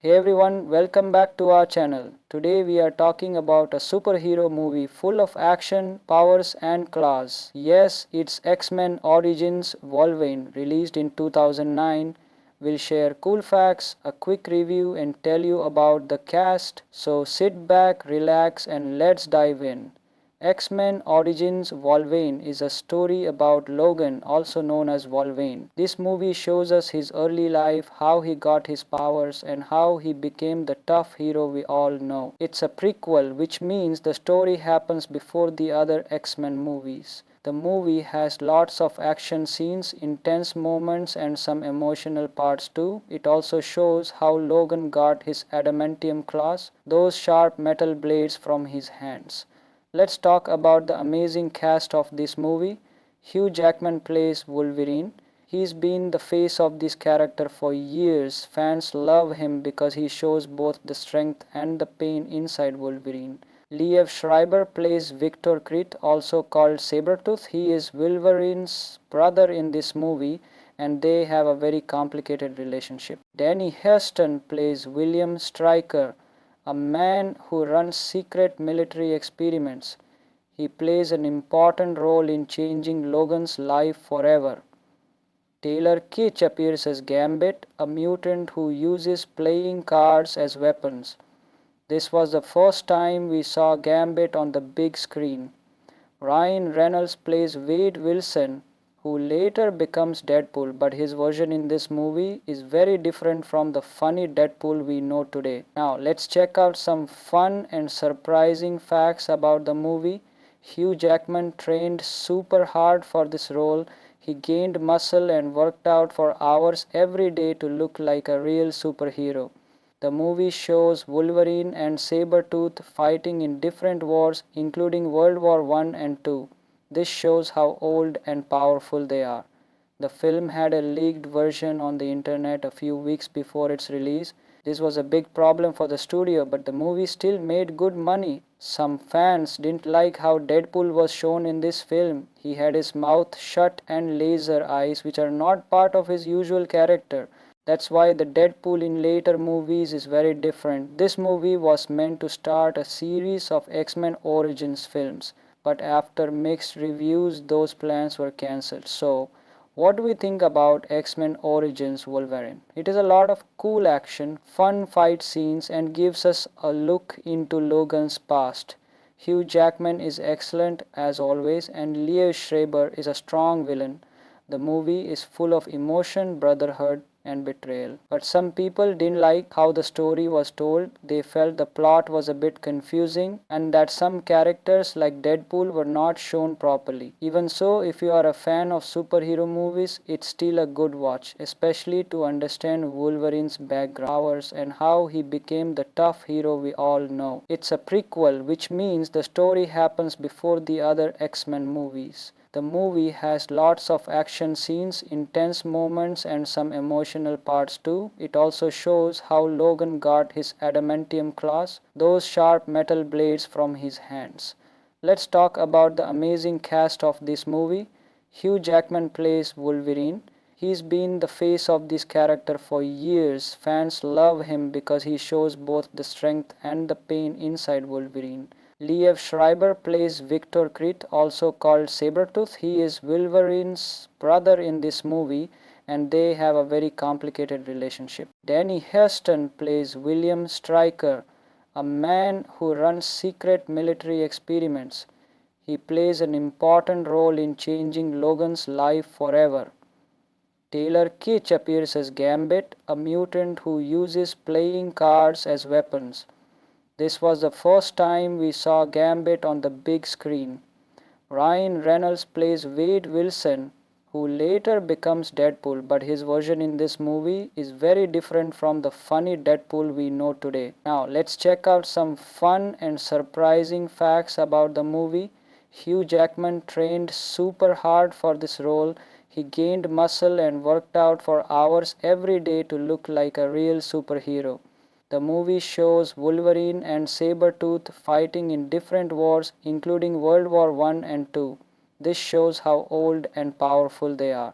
Hey everyone, welcome back to our channel. Today we are talking about a superhero movie full of action, powers and class. Yes, it's X-Men Origins Wolverine, released in 2009. We'll share cool facts, a quick review and tell you about the cast. So sit back, relax and let's dive in. X-Men Origins Wolverine is a story about Logan, also known as Wolverine. This movie shows us his early life, how he got his powers, and how he became the tough hero we all know. It's a prequel, which means the story happens before the other X-Men movies. The movie has lots of action scenes, intense moments, and some emotional parts too. It also shows how Logan got his adamantium claws, those sharp metal blades from his hands. Let's talk about the amazing cast of this movie. Hugh Jackman plays Wolverine. He's been the face of this character for years. Fans love him because he shows both the strength and the pain inside Wolverine. Liev Schreiber plays Victor Crete, also called Sabretooth. He is Wolverine's brother in this movie and they have a very complicated relationship. Danny Huston plays William Stryker, a man who runs secret military experiments. He plays an important role in changing Logan's life forever. Taylor Kitsch appears as Gambit, a mutant who uses playing cards as weapons. This was the first time we saw Gambit on the big screen. Ryan Reynolds plays Wade Wilson, who later becomes Deadpool, but his version in this movie is very different from the funny Deadpool we know today. Now, let's check out some fun and surprising facts about the movie. Hugh Jackman trained super hard for this role. He gained muscle and worked out for hours every day to look like a real superhero. The movie shows Wolverine and Sabretooth fighting in different wars, including World War I and II. This shows how old and powerful they are. The film had a leaked version on the internet a few weeks before its release. This was a big problem for the studio, but the movie still made good money. Some fans didn't like how Deadpool was shown in this film. He had his mouth shut and laser eyes, which are not part of his usual character. That's why the Deadpool in later movies is very different. This movie was meant to start a series of X-Men Origins films, but after mixed reviews, those plans were cancelled. So, what do we think about X-Men Origins Wolverine? It is a lot of cool action, fun fight scenes, and gives us a look into Logan's past. Hugh Jackman is excellent as always, and Liev Schreiber is a strong villain. The movie is full of emotion, brotherhood, and betrayal. But some people didn't like how the story was told. They felt the plot was a bit confusing and that some characters like Deadpool were not shown properly. Even so, if you are a fan of superhero movies, it's still a good watch, especially to understand Wolverine's background, powers, and how he became the tough hero we all know. It's a prequel, which means the story happens before the other X-Men movies. The movie has lots of action scenes, intense moments, and some emotional parts too. It also shows how Logan got his adamantium claws, those sharp metal blades from his hands. Let's talk about the amazing cast of this movie. Hugh Jackman plays Wolverine. He's been the face of this character for years. Fans love him because he shows both the strength and the pain inside Wolverine. Liev Schreiber plays Victor Crete, also called Sabretooth. He is Wolverine's brother in this movie and they have a very complicated relationship. Danny Huston plays William Stryker, a man who runs secret military experiments. He plays an important role in changing Logan's life forever. Taylor Kitsch appears as Gambit, a mutant who uses playing cards as weapons. This was the first time we saw Gambit on the big screen. Ryan Reynolds plays Wade Wilson, who later becomes Deadpool, but his version in this movie is very different from the funny Deadpool we know today. Now, let's check out some fun and surprising facts about the movie. Hugh Jackman trained super hard for this role. He gained muscle and worked out for hours every day to look like a real superhero. The movie shows Wolverine and Sabretooth fighting in different wars, including World War I and II. This shows how old and powerful they are.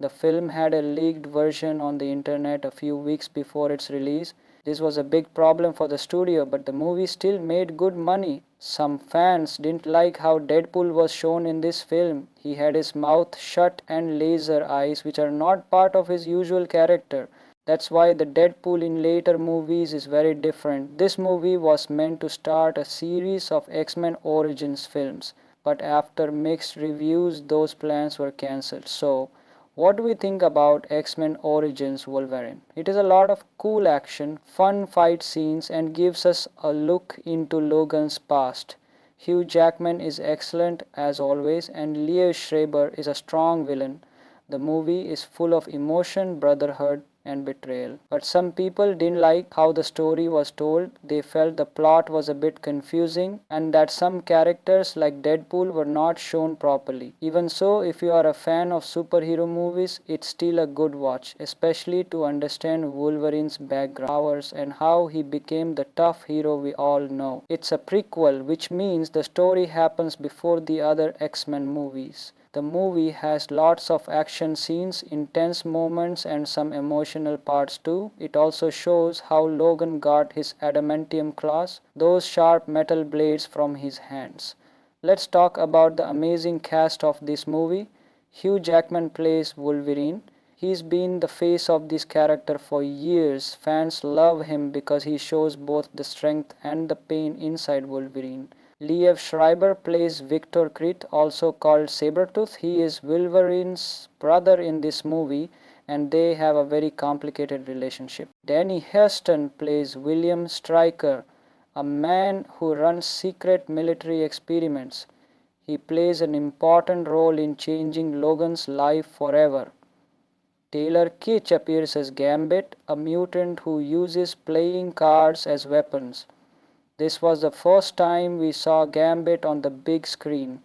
The film had a leaked version on the internet a few weeks before its release. This was a big problem for the studio, but the movie still made good money. Some fans didn't like how Deadpool was shown in this film. He had his mouth shut and laser eyes, which are not part of his usual character. That's why the Deadpool in later movies is very different. This movie was meant to start a series of X-Men Origins films, but after mixed reviews, those plans were cancelled. So, what do we think about X-Men Origins Wolverine? It is a lot of cool action, fun fight scenes, and gives us a look into Logan's past. Hugh Jackman is excellent as always, and Liev Schreiber is a strong villain. The movie is full of emotion, brotherhood, and betrayal. But some people didn't like how the story was told. They felt the plot was a bit confusing and that some characters like Deadpool were not shown properly. Even so, if you are a fan of superhero movies, it's still a good watch, especially to understand Wolverine's background, powers, and how he became the tough hero we all know. It's a prequel, which means the story happens before the other X-Men movies. The movie has lots of action scenes, intense moments, and some emotional parts too. It also shows how Logan got his adamantium claws, those sharp metal blades, from his hands. Let's talk about the amazing cast of this movie. Hugh Jackman plays Wolverine. He's been the face of this character for years. Fans love him because he shows both the strength and the pain inside Wolverine. Liev Schreiber plays Victor Crete, also called Sabretooth. He is Wolverine's brother in this movie, and they have a very complicated relationship. Danny Huston plays William Stryker, a man who runs secret military experiments. He plays an important role in changing Logan's life forever. Taylor Kitsch appears as Gambit, a mutant who uses playing cards as weapons. This was the first time we saw Gambit on the big screen.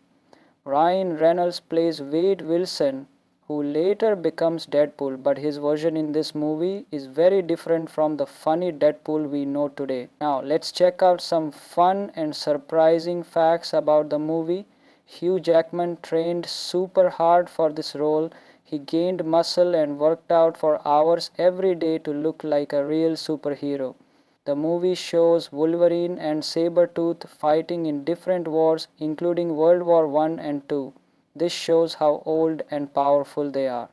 Ryan Reynolds plays Wade Wilson, who later becomes Deadpool, but his version in this movie is very different from the funny Deadpool we know today. Now, let's check out some fun and surprising facts about the movie. Hugh Jackman trained super hard for this role. He gained muscle and worked out for hours every day to look like a real superhero. The movie shows Wolverine and Sabretooth fighting in different wars, including World War I and II. This shows how old and powerful they are.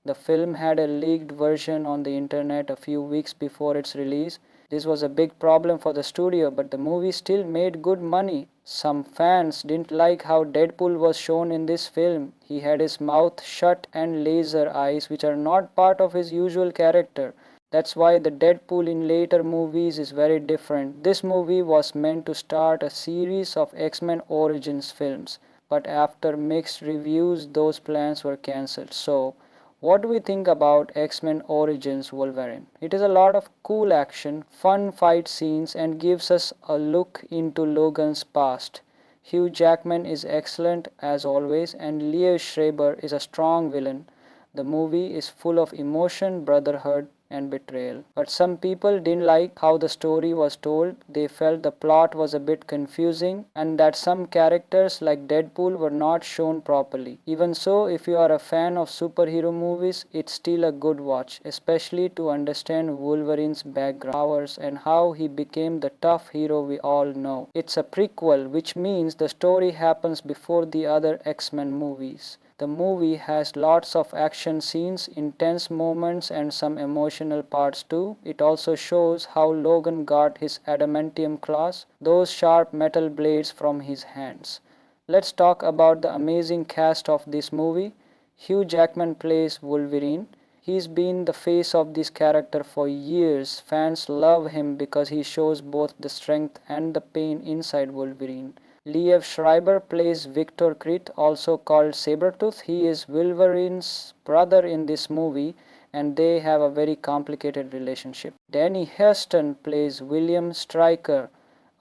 The film had a leaked version on the internet a few weeks before its release. This was a big problem for the studio, but the movie still made good money. Some fans didn't like how Deadpool was shown in this film. He had his mouth shut and laser eyes, which are not part of his usual character. That's why the Deadpool in later movies is very different. This movie was meant to start a series of X-Men Origins films, but after mixed reviews, those plans were cancelled. So, what do we think about X-Men Origins Wolverine? It is a lot of cool action, fun fight scenes, and gives us a look into Logan's past. Hugh Jackman is excellent as always, and Liev Schreiber is a strong villain. The movie is full of emotion, brotherhood, and betrayal. But some people didn't like how the story was told. They felt the plot was a bit confusing and that some characters like Deadpool were not shown properly. Even so, if you are a fan of superhero movies, it's still a good watch, especially to understand Wolverine's background, powers, and how he became the tough hero we all know. It's a prequel, which means the story happens before the other X-Men movies. The movie has lots of action scenes, intense moments, and some emotional parts too. It also shows how Logan got his adamantium claws, those sharp metal blades, from his hands. Let's talk about the amazing cast of this movie. Hugh Jackman plays Wolverine. He's been the face of this character for years. Fans love him because he shows both the strength and the pain inside Wolverine. Liev Schreiber plays Victor Crete, also called Sabretooth. He is Wolverine's brother in this movie, and they have a very complicated relationship. Danny Huston plays William Stryker,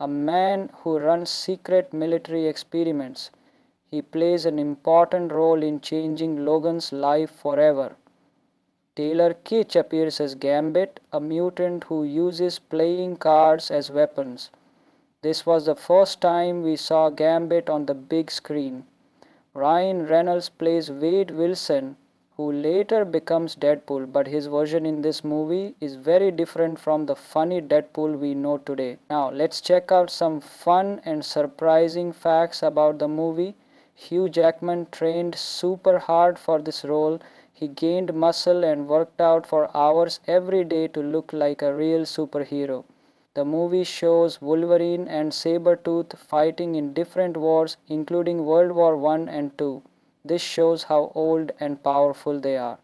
a man who runs secret military experiments. He plays an important role in changing Logan's life forever. Taylor Kitsch appears as Gambit, a mutant who uses playing cards as weapons. This was the first time we saw Gambit on the big screen. Ryan Reynolds plays Wade Wilson, who later becomes Deadpool, but his version in this movie is very different from the funny Deadpool we know today. Now, let's check out some fun and surprising facts about the movie. Hugh Jackman trained super hard for this role. He gained muscle and worked out for hours every day to look like a real superhero. The movie shows Wolverine and Sabretooth fighting in different wars, including World War I and II. This shows how old and powerful they are.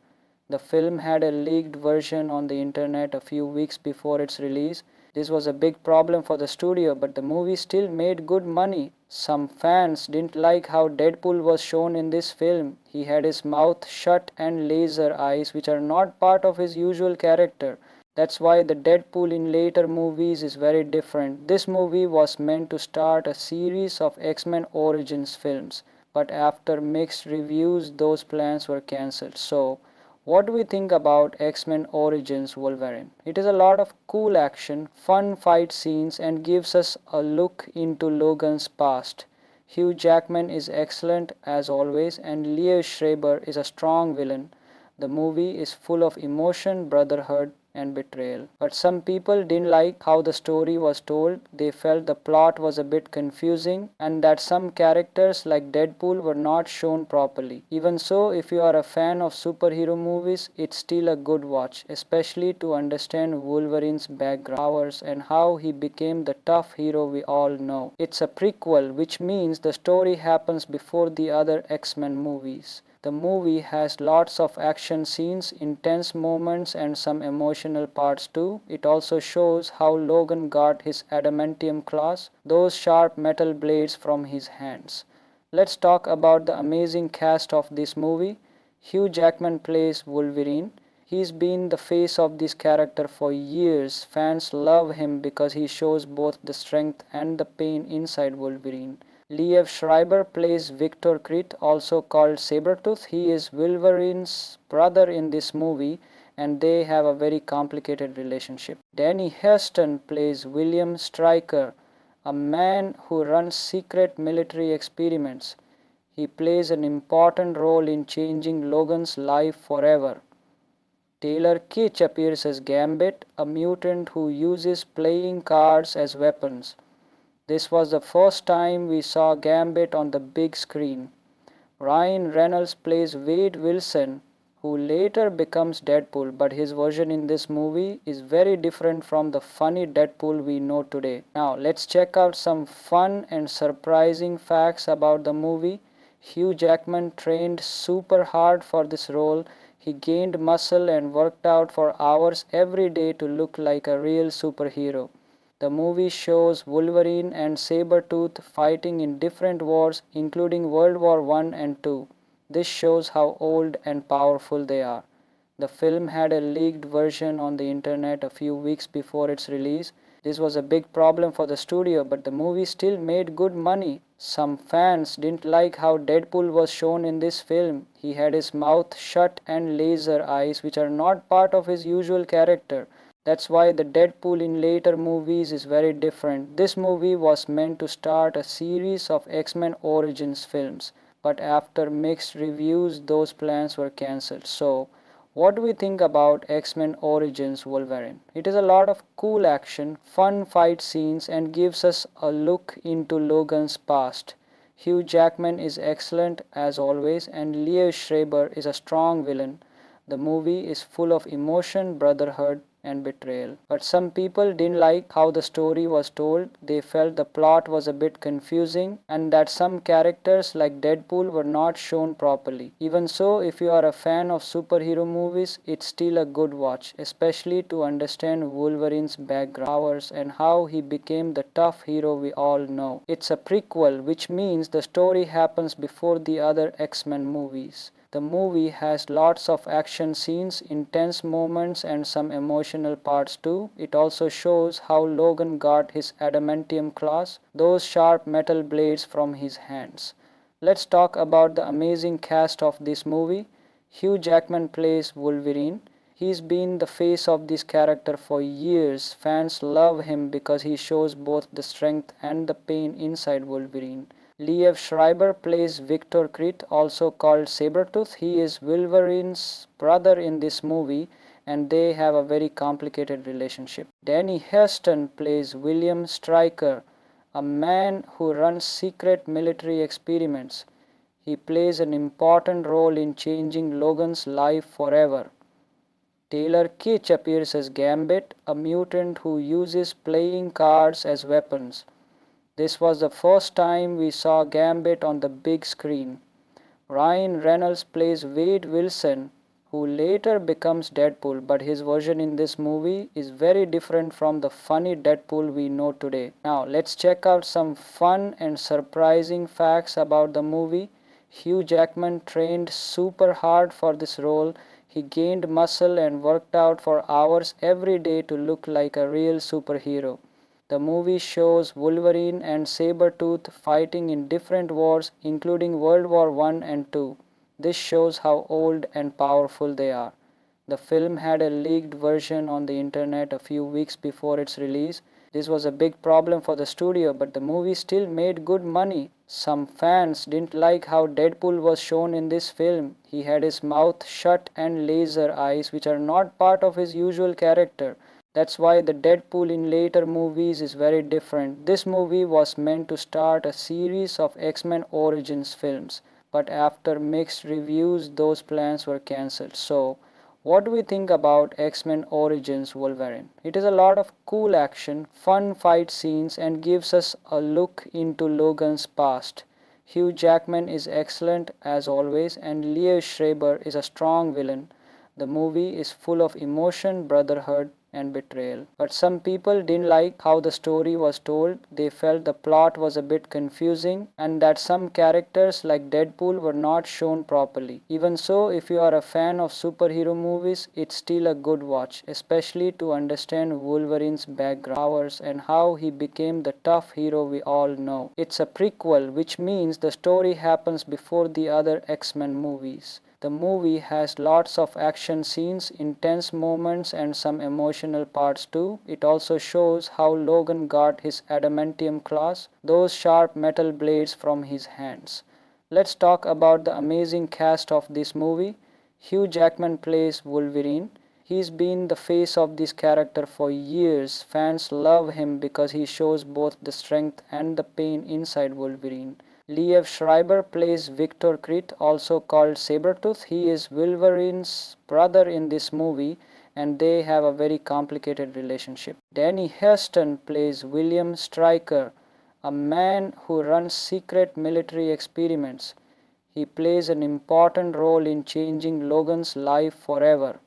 The film had a leaked version on the internet a few weeks before its release. This was a big problem for the studio, but the movie still made good money. Some fans didn't like how Deadpool was shown in this film. He had his mouth shut and laser eyes, which are not part of his usual character. That's why the Deadpool in later movies is very different. This movie was meant to start a series of X-Men Origins films, but after mixed reviews, those plans were cancelled. So, what do we think about X-Men Origins Wolverine? It is a lot of cool action, fun fight scenes, and gives us a look into Logan's past. Hugh Jackman is excellent as always, and Liev Schreiber is a strong villain. The movie is full of emotion, brotherhood, and betrayal. But some people didn't like how the story was told. They felt the plot was a bit confusing and that some characters like Deadpool were not shown properly. Even so, if you are a fan of superhero movies, it's still a good watch, especially to understand Wolverine's background, powers, and how he became the tough hero we all know. It's a prequel, which means the story happens before the other X-Men movies. The movie has lots of action scenes, intense moments, and some emotional parts too. It also shows how Logan got his adamantium claws, those sharp metal blades, from his hands. Let's talk about the amazing cast of this movie. Hugh Jackman plays Wolverine. He's been the face of this character for years. Fans love him because he shows both the strength and the pain inside Wolverine. Liev Schreiber plays Victor Crete, also called Sabretooth. He is Wolverine's brother in this movie, and they have a very complicated relationship. Danny Huston plays William Stryker, a man who runs secret military experiments. He plays an important role in changing Logan's life forever. Taylor Kitsch appears as Gambit, a mutant who uses playing cards as weapons. This was the first time we saw Gambit on the big screen. Ryan Reynolds plays Wade Wilson, who later becomes Deadpool, but his version in this movie is very different from the funny Deadpool we know today. Now, let's check out some fun and surprising facts about the movie. Hugh Jackman trained super hard for this role. He gained muscle and worked out for hours every day to look like a real superhero. The movie shows Wolverine and Sabretooth fighting in different wars, including World War I and II. This shows how old and powerful they are. The film had a leaked version on the internet a few weeks before its release. This was a big problem for the studio, but the movie still made good money. Some fans didn't like how Deadpool was shown in this film. He had his mouth shut and laser eyes, which are not part of his usual character. That's why the Deadpool in later movies is very different. This movie was meant to start a series of X-Men Origins films, but after mixed reviews, those plans were cancelled. So, what do we think about X-Men Origins Wolverine? It is a lot of cool action, fun fight scenes, and gives us a look into Logan's past. Hugh Jackman is excellent as always, and Liev Schreiber is a strong villain. The movie is full of emotion, brotherhood, and betrayal. But some people didn't like how the story was told. They felt the plot was a bit confusing and that some characters like Deadpool were not shown properly. Even so, if you are a fan of superhero movies, it's still a good watch, especially to understand Wolverine's background, powers, and how he became the tough hero we all know. It's a prequel, which means the story happens before the other X-Men movies. The movie has lots of action scenes, intense moments, and some emotional parts too. It also shows how Logan got his adamantium claws, those sharp metal blades, from his hands. Let's talk about the amazing cast of this movie. Hugh Jackman plays Wolverine. He's been the face of this character for years. Fans love him because he shows both the strength and the pain inside Wolverine. Liev Schreiber plays Victor Crete, also called Sabretooth. He is Wolverine's brother in this movie, and they have a very complicated relationship. Danny Huston plays William Stryker, a man who runs secret military experiments. He plays an important role in changing Logan's life forever. Taylor Kitsch appears as Gambit, a mutant who uses playing cards as weapons. This was the first time we saw Gambit on the big screen. Ryan Reynolds plays Wade Wilson, who later becomes Deadpool, but his version in this movie is very different from the funny Deadpool we know today. Now, let's check out some fun and surprising facts about the movie. Hugh Jackman trained super hard for this role. He gained muscle and worked out for hours every day to look like a real superhero. The movie shows Wolverine and Sabretooth fighting in different wars, including World War I and II. This shows how old and powerful they are. The film had a leaked version on the internet a few weeks before its release. This was a big problem for the studio, but the movie still made good money. Some fans didn't like how Deadpool was shown in this film. He had his mouth shut and laser eyes, which are not part of his usual character. That's why the Deadpool in later movies is very different. This movie was meant to start a series of X-Men Origins films, but after mixed reviews, those plans were cancelled. So, what do we think about X-Men Origins Wolverine? It is a lot of cool action, fun fight scenes, and gives us a look into Logan's past. Hugh Jackman is excellent as always, and Liev Schreiber is a strong villain. The movie is full of emotion, brotherhood, and betrayal. But some people didn't like how the story was told. They felt the plot was a bit confusing and that some characters like Deadpool were not shown properly. Even so, if you are a fan of superhero movies, it's still a good watch, especially to understand Wolverine's background, powers, and how he became the tough hero we all know. It's a prequel, which means the story happens before the other X-Men movies. The movie has lots of action scenes, intense moments, and some emotional parts too. It also shows how Logan got his adamantium claws, those sharp metal blades, from his hands. Let's talk about the amazing cast of this movie. Hugh Jackman plays Wolverine. He's been the face of this character for years. Fans love him because he shows both the strength and the pain inside Wolverine. Liev Schreiber plays Victor Crete, also called Sabretooth. He is Wolverine's brother in this movie, and they have a very complicated relationship. Danny Huston plays William Stryker, a man who runs secret military experiments. He plays an important role in changing Logan's life forever.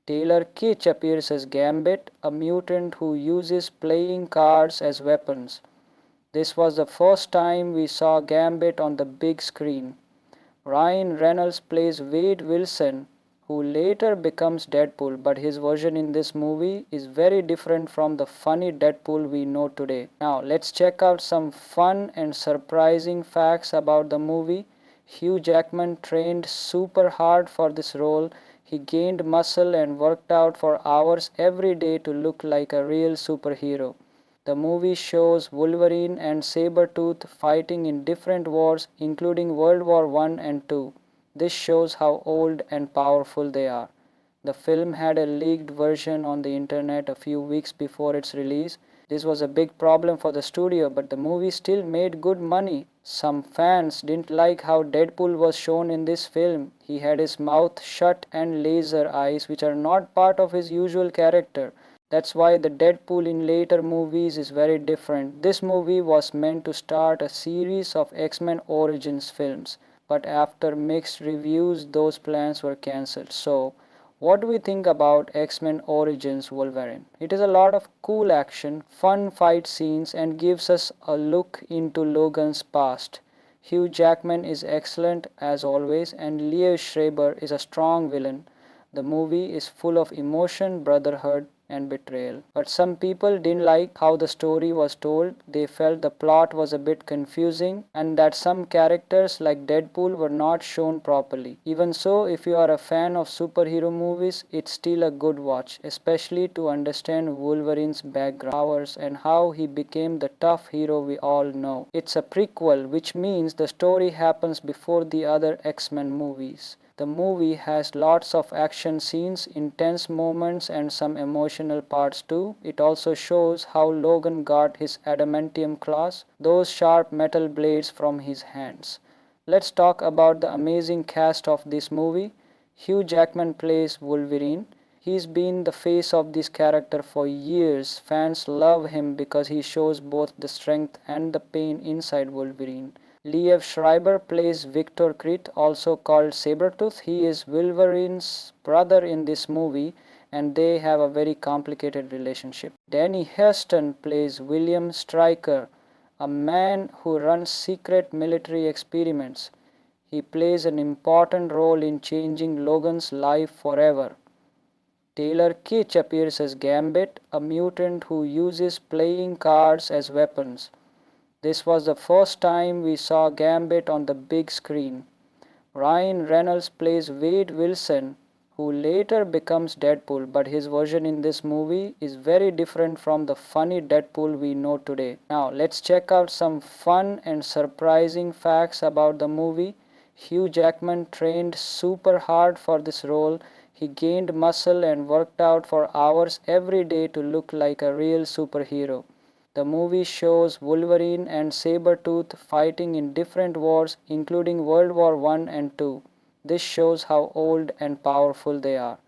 Taylor Kitsch appears as Gambit, a mutant who uses playing cards as weapons. This was the first time we saw Gambit on the big screen. Ryan Reynolds plays Wade Wilson, who later becomes Deadpool, but his version in this movie is very different from the funny Deadpool we know today. Now, let's check out some fun and surprising facts about the movie. Hugh Jackman trained super hard for this role. He gained muscle and worked out for hours every day to look like a real superhero. The movie shows Wolverine and Sabretooth fighting in different wars, including World War I and II. This shows how old and powerful they are. The film had a leaked version on the internet a few weeks before its release. This was a big problem for the studio, but the movie still made good money. Some fans didn't like how Deadpool was shown in this film. He had his mouth shut and laser eyes, which are not part of his usual character. That's why the Deadpool in later movies is very different. This movie was meant to start a series of X-Men Origins films, but after mixed reviews, those plans were cancelled. So, what do we think about X-Men Origins Wolverine? It is a lot of cool action, fun fight scenes, and gives us a look into Logan's past. Hugh Jackman is excellent as always, and Liev Schreiber is a strong villain. The movie is full of emotion, brotherhood, and betrayal. But some people didn't like how the story was told. They felt the plot was a bit confusing and that some characters like Deadpool were not shown properly. Even so, if you are a fan of superhero movies, it's still a good watch, especially to understand Wolverine's background, powers, and how he became the tough hero we all know. It's a prequel, which means the story happens before the other X-Men movies. The movie has lots of action scenes, intense moments, and some emotional parts too. It also shows how Logan got his adamantium claws, those sharp metal blades, from his hands. Let's talk about the amazing cast of this movie. Hugh Jackman plays Wolverine. He's been the face of this character for years. Fans love him because he shows both the strength and the pain inside Wolverine. Liev Schreiber plays Victor Crete, also called Sabretooth. He is Wolverine's brother in this movie and they have a very complicated relationship. Danny Huston plays William Stryker, a man who runs secret military experiments. He plays an important role in changing Logan's life forever. Taylor Kitsch appears as Gambit, a mutant who uses playing cards as weapons. This was the first time we saw Gambit on the big screen. Ryan Reynolds plays Wade Wilson, who later becomes Deadpool, but his version in this movie is very different from the funny Deadpool we know today. Now, let's check out some fun and surprising facts about the movie. Hugh Jackman trained super hard for this role. He gained muscle and worked out for hours every day to look like a real superhero. The movie shows Wolverine and Sabretooth fighting in different wars, including World War I and II. This shows how old and powerful they are.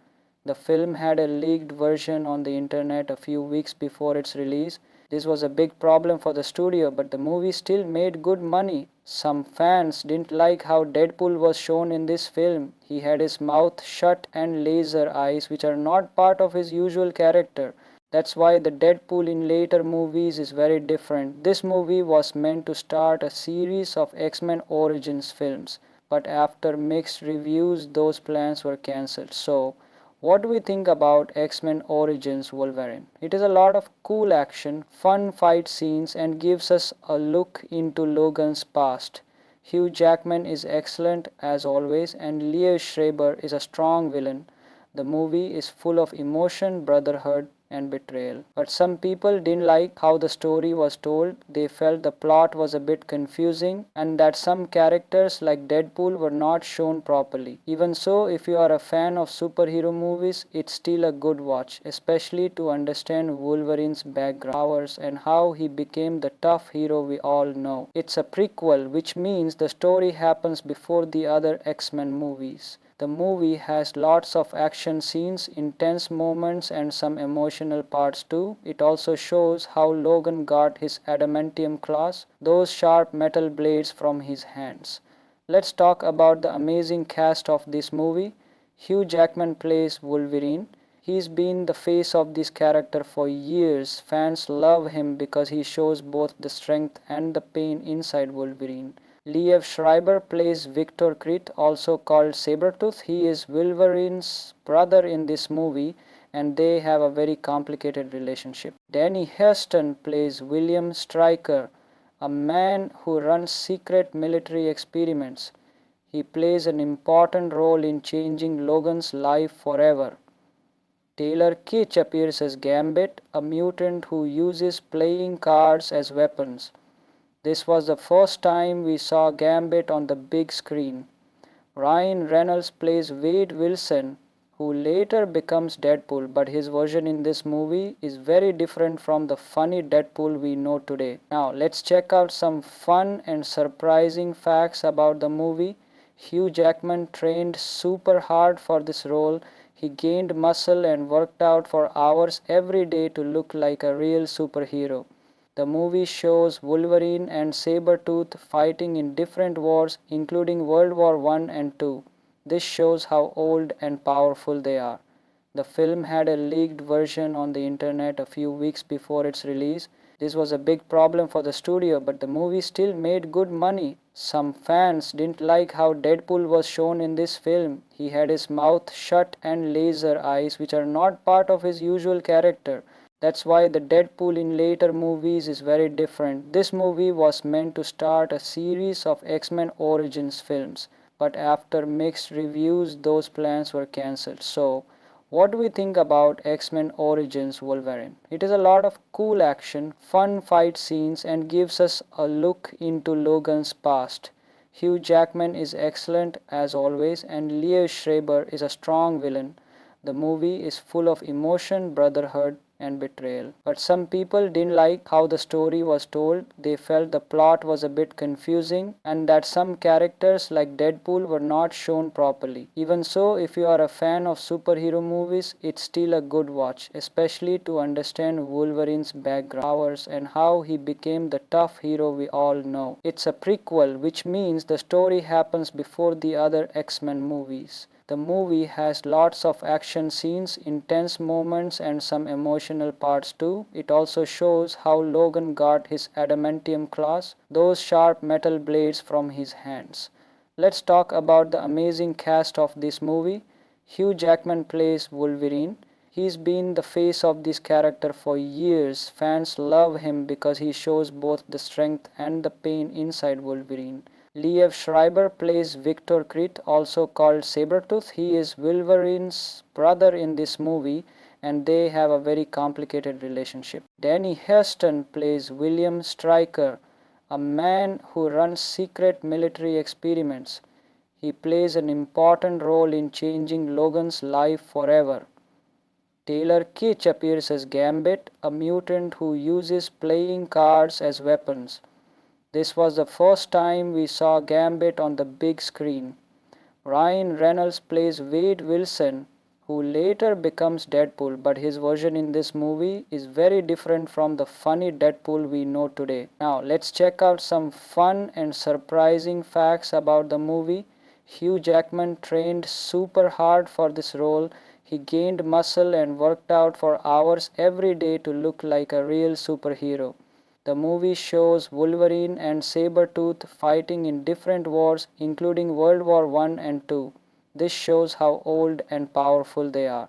The film had a leaked version on the internet a few weeks before its release. This was a big problem for the studio, but the movie still made good money. Some fans didn't like how Deadpool was shown in this film. He had his mouth shut and laser eyes, which are not part of his usual character. That's why the Deadpool in later movies is very different. This movie was meant to start a series of X-Men Origins films, but after mixed reviews, those plans were cancelled. So, what do we think about X-Men Origins Wolverine? It is a lot of cool action, fun fight scenes, and gives us a look into Logan's past. Hugh Jackman is excellent as always, and Liev Schreiber is a strong villain. The movie is full of emotion, brotherhood, and betrayal. But some people didn't like how the story was told. They felt the plot was a bit confusing and that some characters like Deadpool were not shown properly. Even so, if you are a fan of superhero movies, it's still a good watch, especially to understand Wolverine's background, powers, and how he became the tough hero we all know. It's a prequel, which means the story happens before the other X-Men movies. The movie has lots of action scenes, intense moments, and some emotional parts too. It also shows how Logan got his adamantium claws, those sharp metal blades, from his hands. Let's talk about the amazing cast of this movie. Hugh Jackman plays Wolverine. He's been the face of this character for years. Fans love him because he shows both the strength and the pain inside Wolverine. Liev Schreiber plays Victor Crete, also called Sabretooth. He is Wolverine's brother in this movie and they have a very complicated relationship. Danny Huston plays William Stryker, a man who runs secret military experiments. He plays an important role in changing Logan's life forever. Taylor Kitsch appears as Gambit, a mutant who uses playing cards as weapons. This was the first time we saw Gambit on the big screen. Ryan Reynolds plays Wade Wilson, who later becomes Deadpool, but his version in this movie is very different from the funny Deadpool we know today. Now, let's check out some fun and surprising facts about the movie. Hugh Jackman trained super hard for this role. He gained muscle and worked out for hours every day to look like a real superhero. The movie shows Wolverine and Sabretooth fighting in different wars, including World War I and II. This shows how old and powerful they are. The film had a leaked version on the internet a few weeks before its release. This was a big problem for the studio, but the movie still made good money. Some fans didn't like how Deadpool was shown in this film. He had his mouth shut and laser eyes, which are not part of his usual character. That's why the Deadpool in later movies is very different. This movie was meant to start a series of X-Men Origins films, but after mixed reviews, those plans were cancelled. So, what do we think about X-Men Origins Wolverine? It is a lot of cool action, fun fight scenes, and gives us a look into Logan's past. Hugh Jackman is excellent as always, and Liev Schreiber is a strong villain. The movie is full of emotion, brotherhood, and betrayal. But some people didn't like how the story was told. They felt the plot was a bit confusing and that some characters like Deadpool were not shown properly. Even so, if you are a fan of superhero movies, it's still a good watch, especially to understand Wolverine's background, powers, and how he became the tough hero we all know. It's a prequel, which means the story happens before the other X-Men movies. The movie has lots of action scenes, intense moments, and some emotional parts too. It also shows how Logan got his adamantium claws, those sharp metal blades, from his hands. Let's talk about the amazing cast of this movie. Hugh Jackman plays Wolverine. He's been the face of this character for years. Fans love him because he shows both the strength and the pain inside Wolverine. Liev Schreiber plays Victor Crete, also called Sabretooth. He is Wolverine's brother in this movie, and they have a very complicated relationship. Danny Huston plays William Stryker, a man who runs secret military experiments. He plays an important role in changing Logan's life forever. Taylor Kitsch appears as Gambit, a mutant who uses playing cards as weapons. This was the first time we saw Gambit on the big screen. Ryan Reynolds plays Wade Wilson, who later becomes Deadpool, but his version in this movie is very different from the funny Deadpool we know today. Now, let's check out some fun and surprising facts about the movie. Hugh Jackman trained super hard for this role. He gained muscle and worked out for hours every day to look like a real superhero. The movie shows Wolverine and Sabretooth fighting in different wars, including World War I and II. This shows how old and powerful they are.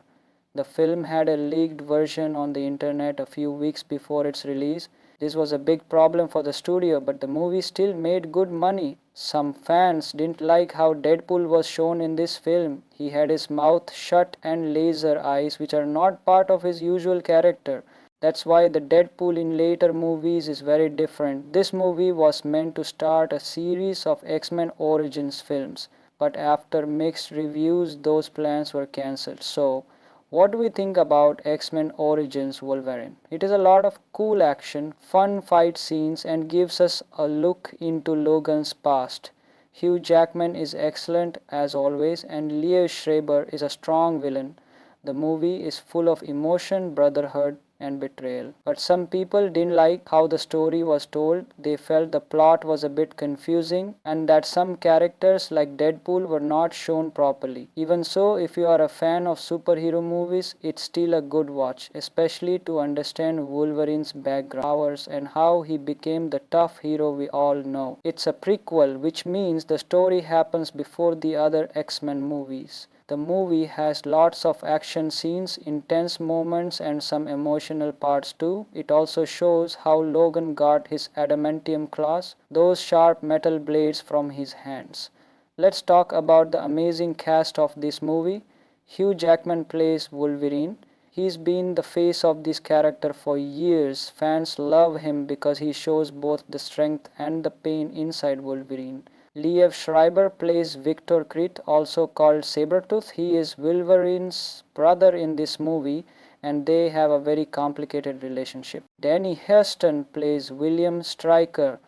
The film had a leaked version on the internet a few weeks before its release. This was a big problem for the studio, but the movie still made good money. Some fans didn't like how Deadpool was shown in this film. He had his mouth shut and laser eyes, which are not part of his usual character. That's why the Deadpool in later movies is very different. This movie was meant to start a series of X-Men Origins films, but after mixed reviews, those plans were cancelled. So, what do we think about X-Men Origins Wolverine? It is a lot of cool action, fun fight scenes, and gives us a look into Logan's past. Hugh Jackman is excellent as always, and Liev Schreiber is a strong villain. The movie is full of emotion, brotherhood, and betrayal. But some people didn't like how the story was told. They felt the plot was a bit confusing and that some characters like Deadpool were not shown properly. Even so, if you are a fan of superhero movies, it's still a good watch, especially to understand Wolverine's background, powers, and how he became the tough hero we all know. It's a prequel, which means the story happens before the other X-Men movies. The movie has lots of action scenes, intense moments, and some emotional parts too. It also shows how Logan got his adamantium claws, those sharp metal blades, from his hands. Let's talk about the amazing cast of this movie. Hugh Jackman plays Wolverine. He's been the face of this character for years. Fans love him because he shows both the strength and the pain inside Wolverine. Liev Schreiber plays Victor Crete, also called Sabretooth. He is Wolverine's brother in this movie, and they have a very complicated relationship. Danny Huston plays William Stryker,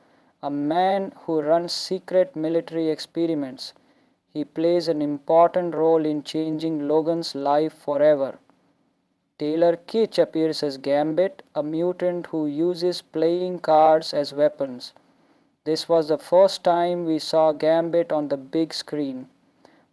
a man who runs secret military experiments. He plays an important role in changing Logan's life forever. Taylor Kitsch appears as Gambit, a mutant who uses playing cards as weapons. This was the first time we saw Gambit on the big screen.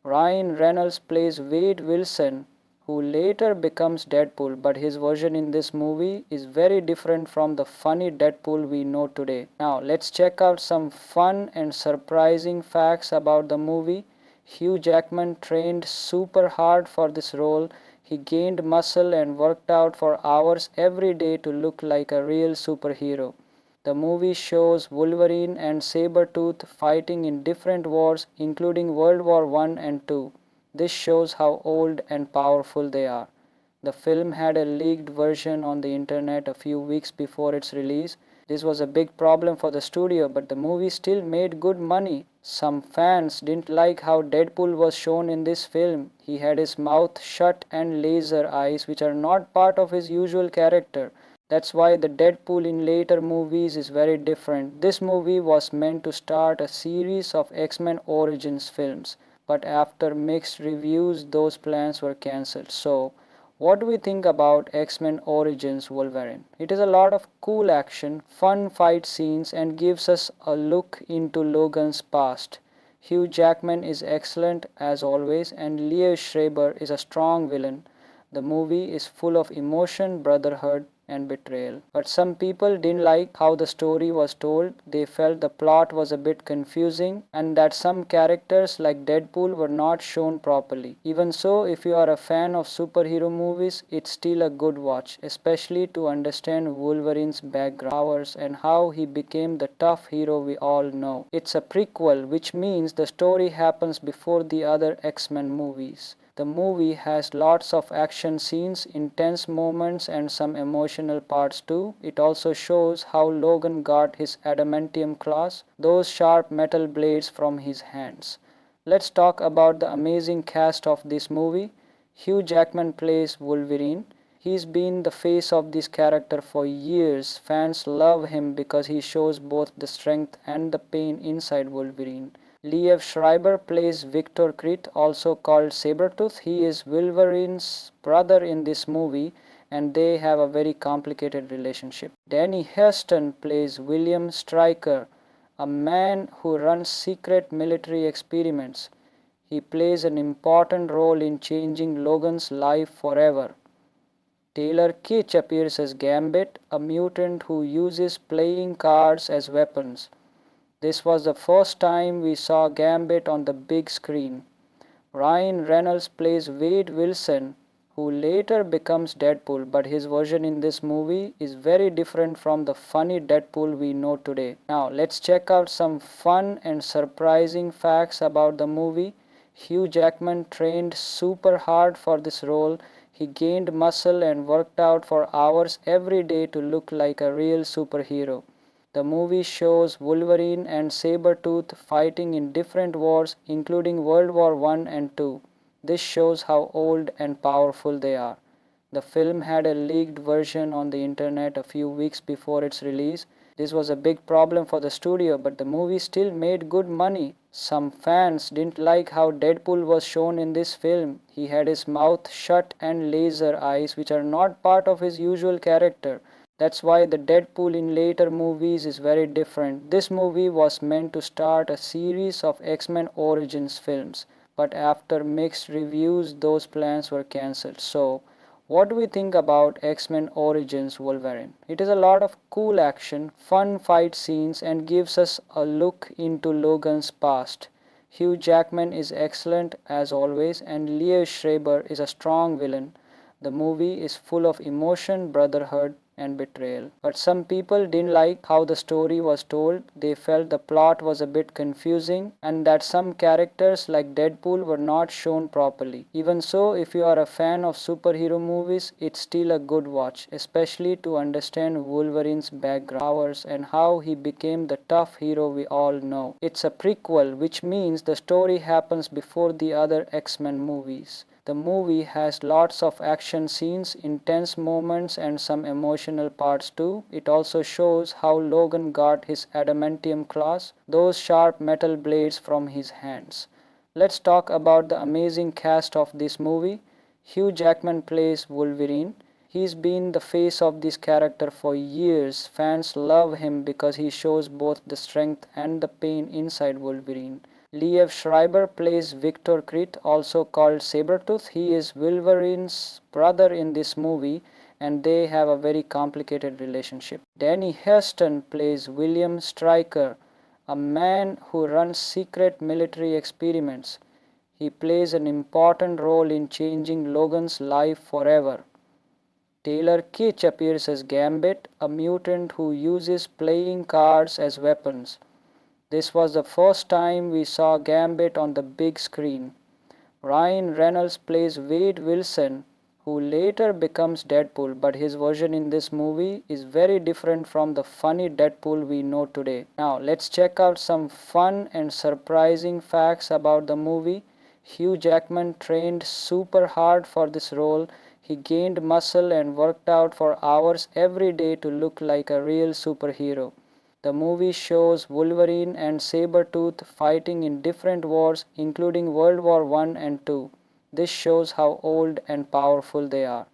Ryan Reynolds plays Wade Wilson, who later becomes Deadpool, but his version in this movie is very different from the funny Deadpool we know today. Now, let's check out some fun and surprising facts about the movie. Hugh Jackman trained super hard for this role. He gained muscle and worked out for hours every day to look like a real superhero. The movie shows Wolverine and Sabretooth fighting in different wars, including World War I and II. This shows how old and powerful they are. The film had a leaked version on the internet a few weeks before its release. This was a big problem for the studio, but the movie still made good money. Some fans didn't like how Deadpool was shown in this film. He had his mouth shut and laser eyes, which are not part of his usual character. That's why the Deadpool in later movies is very different. This movie was meant to start a series of X-Men Origins films, but after mixed reviews, those plans were cancelled. So, what do we think about X-Men Origins Wolverine? It is a lot of cool action, fun fight scenes, and gives us a look into Logan's past. Hugh Jackman is excellent as always, and Liev Schreiber is a strong villain. The movie is full of emotion, brotherhood, and betrayal. But some people didn't like how the story was told. They felt the plot was a bit confusing and that some characters like Deadpool were not shown properly. Even so, if you are a fan of superhero movies, it's still a good watch, especially to understand Wolverine's background, powers, and how he became the tough hero we all know. It's a prequel, which means the story happens before the other X-Men movies. The movie has lots of action scenes, intense moments, and some emotional parts too. It also shows how Logan got his adamantium claws, those sharp metal blades, from his hands. Let's talk about the amazing cast of this movie. Hugh Jackman plays Wolverine. He's been the face of this character for years. Fans love him because he shows both the strength and the pain inside Wolverine. Liev Schreiber plays Victor Crete, also called Sabretooth. He is Wolverine's brother in this movie, and they have a very complicated relationship. Danny Huston plays William Stryker, a man who runs secret military experiments. He plays an important role in changing Logan's life forever. Taylor Kitsch appears as Gambit, a mutant who uses playing cards as weapons. This was the first time we saw Gambit on the big screen. Ryan Reynolds plays Wade Wilson, who later becomes Deadpool, but his version in this movie is very different from the funny Deadpool we know today. Now, let's check out some fun and surprising facts about the movie. Hugh Jackman trained super hard for this role. He gained muscle and worked out for hours every day to look like a real superhero. The movie shows Wolverine and Sabretooth fighting in different wars, including World War I and II. This shows how old and powerful they are. The film had a leaked version on the internet a few weeks before its release. This was a big problem for the studio, but the movie still made good money. Some fans didn't like how Deadpool was shown in this film. He had his mouth shut and laser eyes, which are not part of his usual character. That's why the Deadpool in later movies is very different. This movie was meant to start a series of X-Men Origins films, but after mixed reviews, those plans were cancelled. So, what do we think about X-Men Origins Wolverine? It is a lot of cool action, fun fight scenes, and gives us a look into Logan's past. Hugh Jackman is excellent as always, and Liev Schreiber is a strong villain. The movie is full of emotion, brotherhood, and betrayal. But some people didn't like how the story was told. They felt the plot was a bit confusing and that some characters like Deadpool were not shown properly. Even so, if you are a fan of superhero movies, it's still a good watch, especially to understand Wolverine's background, powers, and how he became the tough hero we all know. It's a prequel, which means the story happens before the other X-Men movies. The movie has lots of action scenes, intense moments, and some emotional parts too. It also shows how Logan got his adamantium claws, those sharp metal blades, from his hands. Let's talk about the amazing cast of this movie. Hugh Jackman plays Wolverine. He's been the face of this character for years. Fans love him because he shows both the strength and the pain inside Wolverine. Liev Schreiber plays Victor Crete, also called Sabretooth. He is Wolverine's brother in this movie, and they have a very complicated relationship. Danny Huston plays William Stryker, a man who runs secret military experiments. He plays an important role in changing Logan's life forever. Taylor Kitsch appears as Gambit, a mutant who uses playing cards as weapons. This was the first time we saw Gambit on the big screen. Ryan Reynolds plays Wade Wilson, who later becomes Deadpool, but his version in this movie is very different from the funny Deadpool we know today. Now, let's check out some fun and surprising facts about the movie. Hugh Jackman trained super hard for this role. He gained muscle and worked out for hours every day to look like a real superhero. The movie shows Wolverine and Sabretooth fighting in different wars, including World War I and II. This shows how old and powerful they are.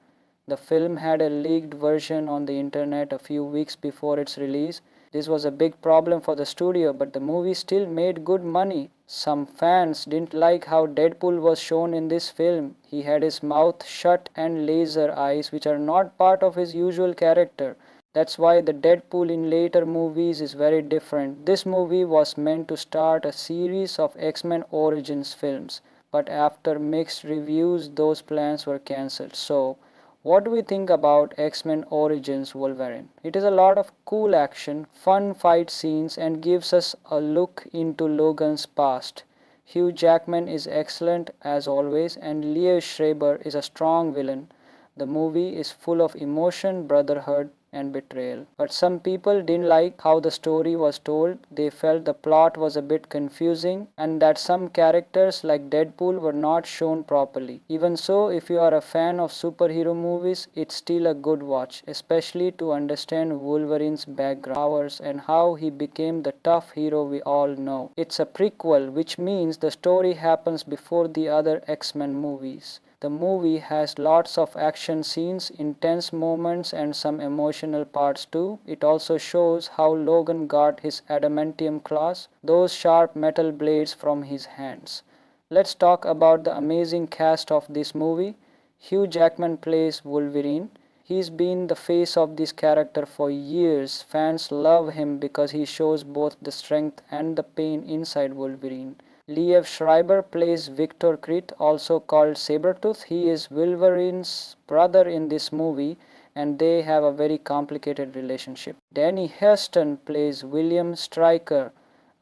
The film had a leaked version on the internet a few weeks before its release. This was a big problem for the studio, but the movie still made good money. Some fans didn't like how Deadpool was shown in this film. He had his mouth shut and laser eyes, which are not part of his usual character. That's why the Deadpool in later movies is very different. This movie was meant to start a series of X-Men Origins films, but after mixed reviews, those plans were cancelled. So, what do we think about X-Men Origins Wolverine? It is a lot of cool action, fun fight scenes, and gives us a look into Logan's past. Hugh Jackman is excellent as always, and Liev Schreiber is a strong villain. The movie is full of emotion, brotherhood, and betrayal. But some people didn't like how the story was told. They felt the plot was a bit confusing and that some characters like Deadpool were not shown properly. Even so, if you are a fan of superhero movies, it's still a good watch, especially to understand Wolverine's background, powers, and how he became the tough hero we all know. It's a prequel, which means the story happens before the other X-Men movies. The movie has lots of action scenes, intense moments, and some emotional parts too. It also shows how Logan got his adamantium claws, those sharp metal blades, from his hands. Let's talk about the amazing cast of this movie. Hugh Jackman plays Wolverine. He's been the face of this character for years. Fans love him because he shows both the strength and the pain inside Wolverine. Liev Schreiber plays Victor Crete, also called Sabretooth. He is Wolverine's brother in this movie, and they have a very complicated relationship. Danny Huston plays William Stryker,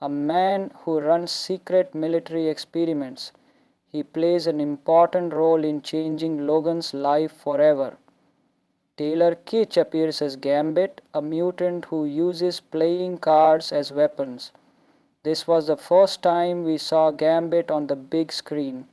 a man who runs secret military experiments. He plays an important role in changing Logan's life forever. Taylor Kitsch appears as Gambit, a mutant who uses playing cards as weapons. This was the first time we saw Gambit on the big screen.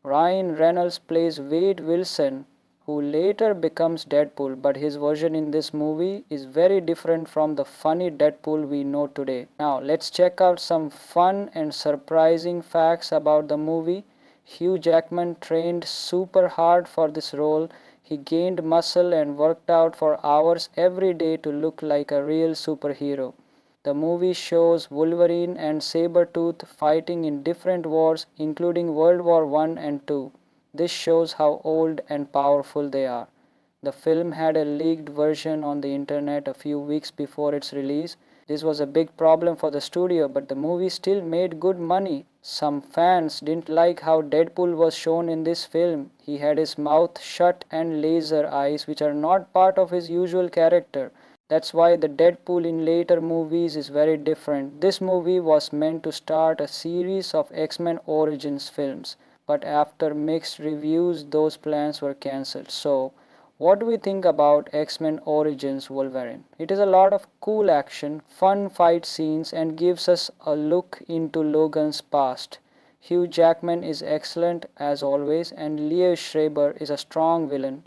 Ryan Reynolds plays Wade Wilson, who later becomes Deadpool, but his version in this movie is very different from the funny Deadpool we know today. Now, let's check out some fun and surprising facts about the movie. Hugh Jackman trained super hard for this role. He gained muscle and worked out for hours every day to look like a real superhero. The movie shows Wolverine and Sabretooth fighting in different wars, including World War I and II. This shows how old and powerful they are. The film had a leaked version on the internet a few weeks before its release. This was a big problem for the studio, but the movie still made good money. Some fans didn't like how Deadpool was shown in this film. He had his mouth shut and laser eyes, which are not part of his usual character. That's why the Deadpool in later movies is very different. This movie was meant to start a series of X-Men Origins films, but after mixed reviews, those plans were cancelled. So, what do we think about X-Men Origins Wolverine? It is a lot of cool action, fun fight scenes, and gives us a look into Logan's past. Hugh Jackman is excellent as always, and Liev Schreiber is a strong villain.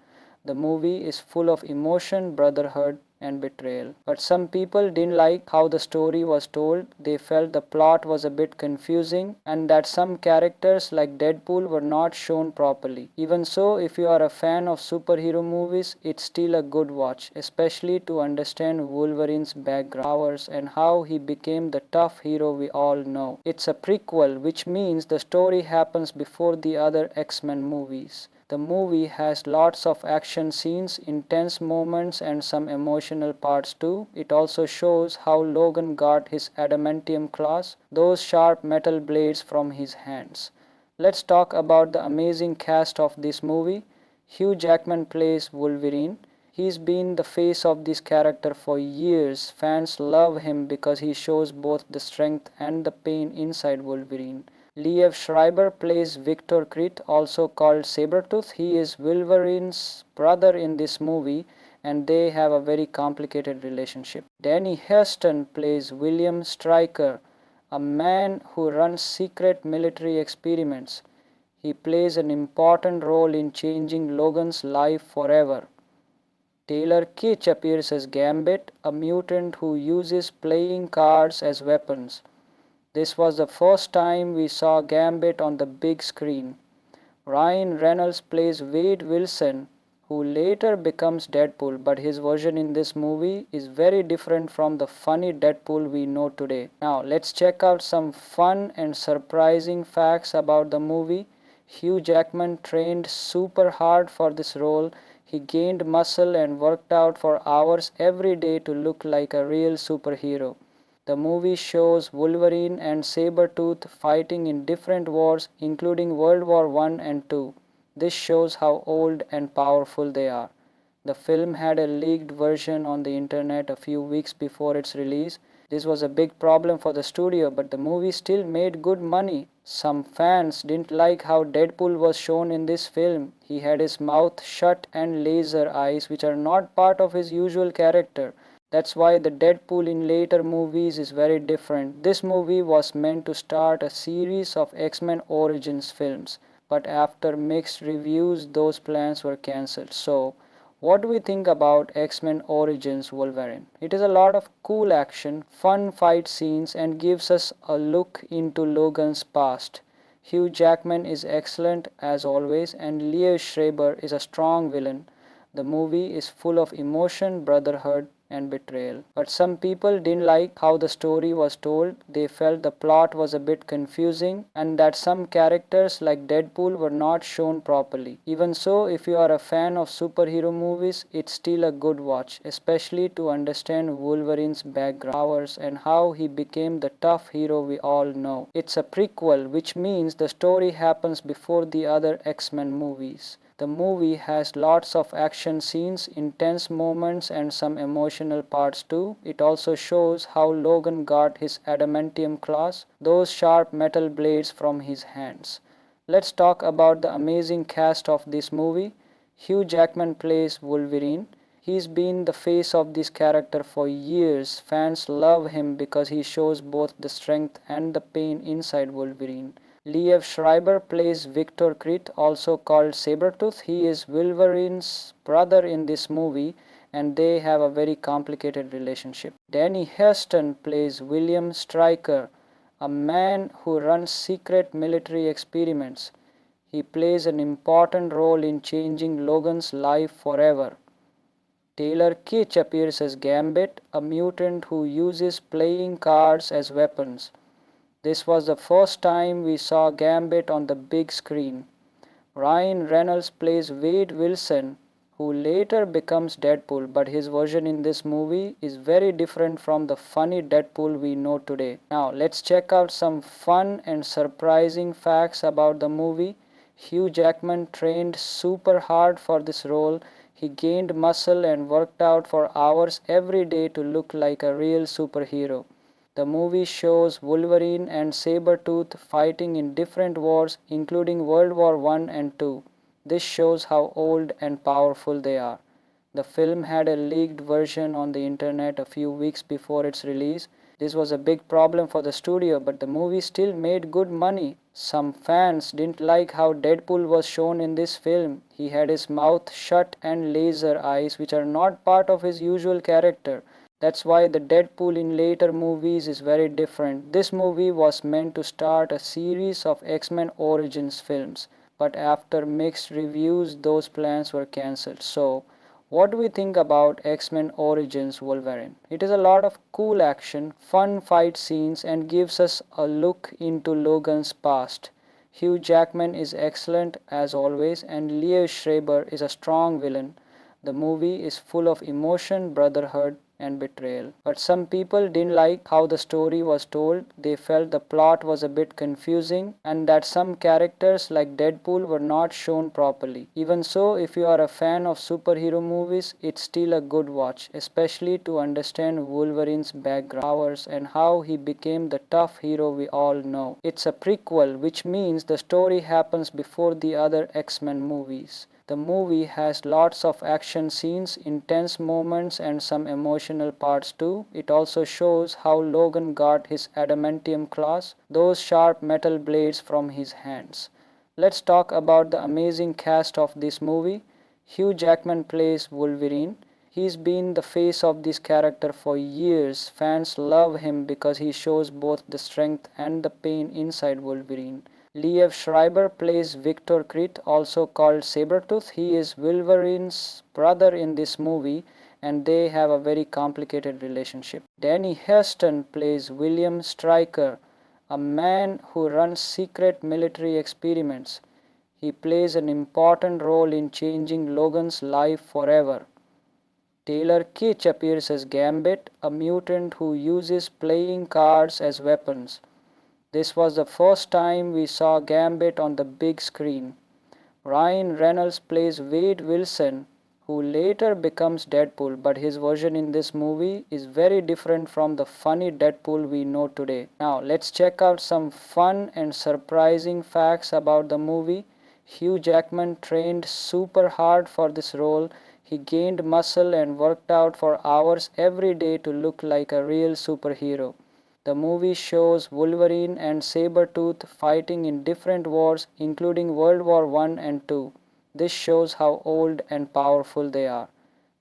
The movie is full of emotion, brotherhood, and betrayal. But some people didn't like how the story was told. They felt the plot was a bit confusing and that some characters like Deadpool were not shown properly. Even so, if you are a fan of superhero movies, it's still a good watch, especially to understand Wolverine's background, powers, and how he became the tough hero we all know. It's a prequel, which means the story happens before the other X-Men movies. The movie has lots of action scenes, intense moments, and some emotional parts too. It also shows how Logan got his adamantium claws, those sharp metal blades, from his hands. Let's talk about the amazing cast of this movie. Hugh Jackman plays Wolverine. He's been the face of this character for years. Fans love him because he shows both the strength and the pain inside Wolverine. Liev Schreiber plays Victor Crete, also called Sabretooth. He is Wolverine's brother in this movie and they have a very complicated relationship. Danny Huston plays William Stryker, a man who runs secret military experiments. He plays an important role in changing Logan's life forever. Taylor Kitsch appears as Gambit, a mutant who uses playing cards as weapons. This was the first time we saw Gambit on the big screen. Ryan Reynolds plays Wade Wilson, who later becomes Deadpool, but his version in this movie is very different from the funny Deadpool we know today. Now, let's check out some fun and surprising facts about the movie. Hugh Jackman trained super hard for this role. He gained muscle and worked out for hours every day to look like a real superhero. The movie shows Wolverine and Sabretooth fighting in different wars, including World War I and II. This shows how old and powerful they are. The film had a leaked version on the internet a few weeks before its release. This was a big problem for the studio, but the movie still made good money. Some fans didn't like how Deadpool was shown in this film. He had his mouth shut and laser eyes, which are not part of his usual character. That's why the Deadpool in later movies is very different. This movie was meant to start a series of X-Men Origins films, but after mixed reviews, those plans were cancelled. So, what do we think about X-Men Origins Wolverine? It is a lot of cool action, fun fight scenes, and gives us a look into Logan's past. Hugh Jackman is excellent as always, and Liev Schreiber is a strong villain. The movie is full of emotion, brotherhood, and betrayal. But some people didn't like how the story was told. They felt the plot was a bit confusing and that some characters like Deadpool were not shown properly. Even so, if you are a fan of superhero movies, it's still a good watch, especially to understand Wolverine's background, powers, and how he became the tough hero we all know. It's a prequel, which means the story happens before the other X-Men movies. The movie has lots of action scenes, intense moments, and some emotional parts too. It also shows how Logan got his adamantium claws, those sharp metal blades, from his hands. Let's talk about the amazing cast of this movie. Hugh Jackman plays Wolverine. He's been the face of this character for years. Fans love him because he shows both the strength and the pain inside Wolverine. Liev Schreiber plays Victor Crete, also called Sabretooth. He is Wolverine's brother in this movie and they have a very complicated relationship. Danny Huston plays William Stryker, a man who runs secret military experiments. He plays an important role in changing Logan's life forever. Taylor Kitsch appears as Gambit, a mutant who uses playing cards as weapons. This was the first time we saw Gambit on the big screen. Ryan Reynolds plays Wade Wilson, who later becomes Deadpool, but his version in this movie is very different from the funny Deadpool we know today. Now, let's check out some fun and surprising facts about the movie. Hugh Jackman trained super hard for this role. He gained muscle and worked out for hours every day to look like a real superhero. The movie shows Wolverine and Sabretooth fighting in different wars, including World War I and II. This shows how old and powerful they are. The film had a leaked version on the internet a few weeks before its release. This was a big problem for the studio, but the movie still made good money. Some fans didn't like how Deadpool was shown in this film. He had his mouth shut and laser eyes, which are not part of his usual character. That's why the Deadpool in later movies is very different. This movie was meant to start a series of X-Men Origins films, but after mixed reviews, those plans were cancelled. So, what do we think about X-Men Origins Wolverine? It is a lot of cool action, fun fight scenes, and gives us a look into Logan's past. Hugh Jackman is excellent as always, and Liev Schreiber is a strong villain. The movie is full of emotion, brotherhood, and betrayal. But some people didn't like how the story was told. They felt the plot was a bit confusing and that some characters like Deadpool were not shown properly. Even so, if you are a fan of superhero movies, it's still a good watch, especially to understand Wolverine's background, powers, and how he became the tough hero we all know. It's a prequel, which means the story happens before the other X-Men movies. The movie has lots of action scenes, intense moments, and some emotional parts too. It also shows how Logan got his adamantium claws, those sharp metal blades, from his hands. Let's talk about the amazing cast of this movie. Hugh Jackman plays Wolverine. He's been the face of this character for years. Fans love him because he shows both the strength and the pain inside Wolverine. Liev Schreiber plays Victor Crete, also called Sabretooth. He is Wolverine's brother in this movie, and they have a very complicated relationship. Danny Huston plays William Stryker, a man who runs secret military experiments. He plays an important role in changing Logan's life forever. Taylor Kitsch appears as Gambit, a mutant who uses playing cards as weapons. This was the first time we saw Gambit on the big screen. Ryan Reynolds plays Wade Wilson, who later becomes Deadpool, but his version in this movie is very different from the funny Deadpool we know today. Now, let's check out some fun and surprising facts about the movie. Hugh Jackman trained super hard for this role. He gained muscle and worked out for hours every day to look like a real superhero. The movie shows Wolverine and Sabretooth fighting in different wars, including World War I and II. This shows how old and powerful they are.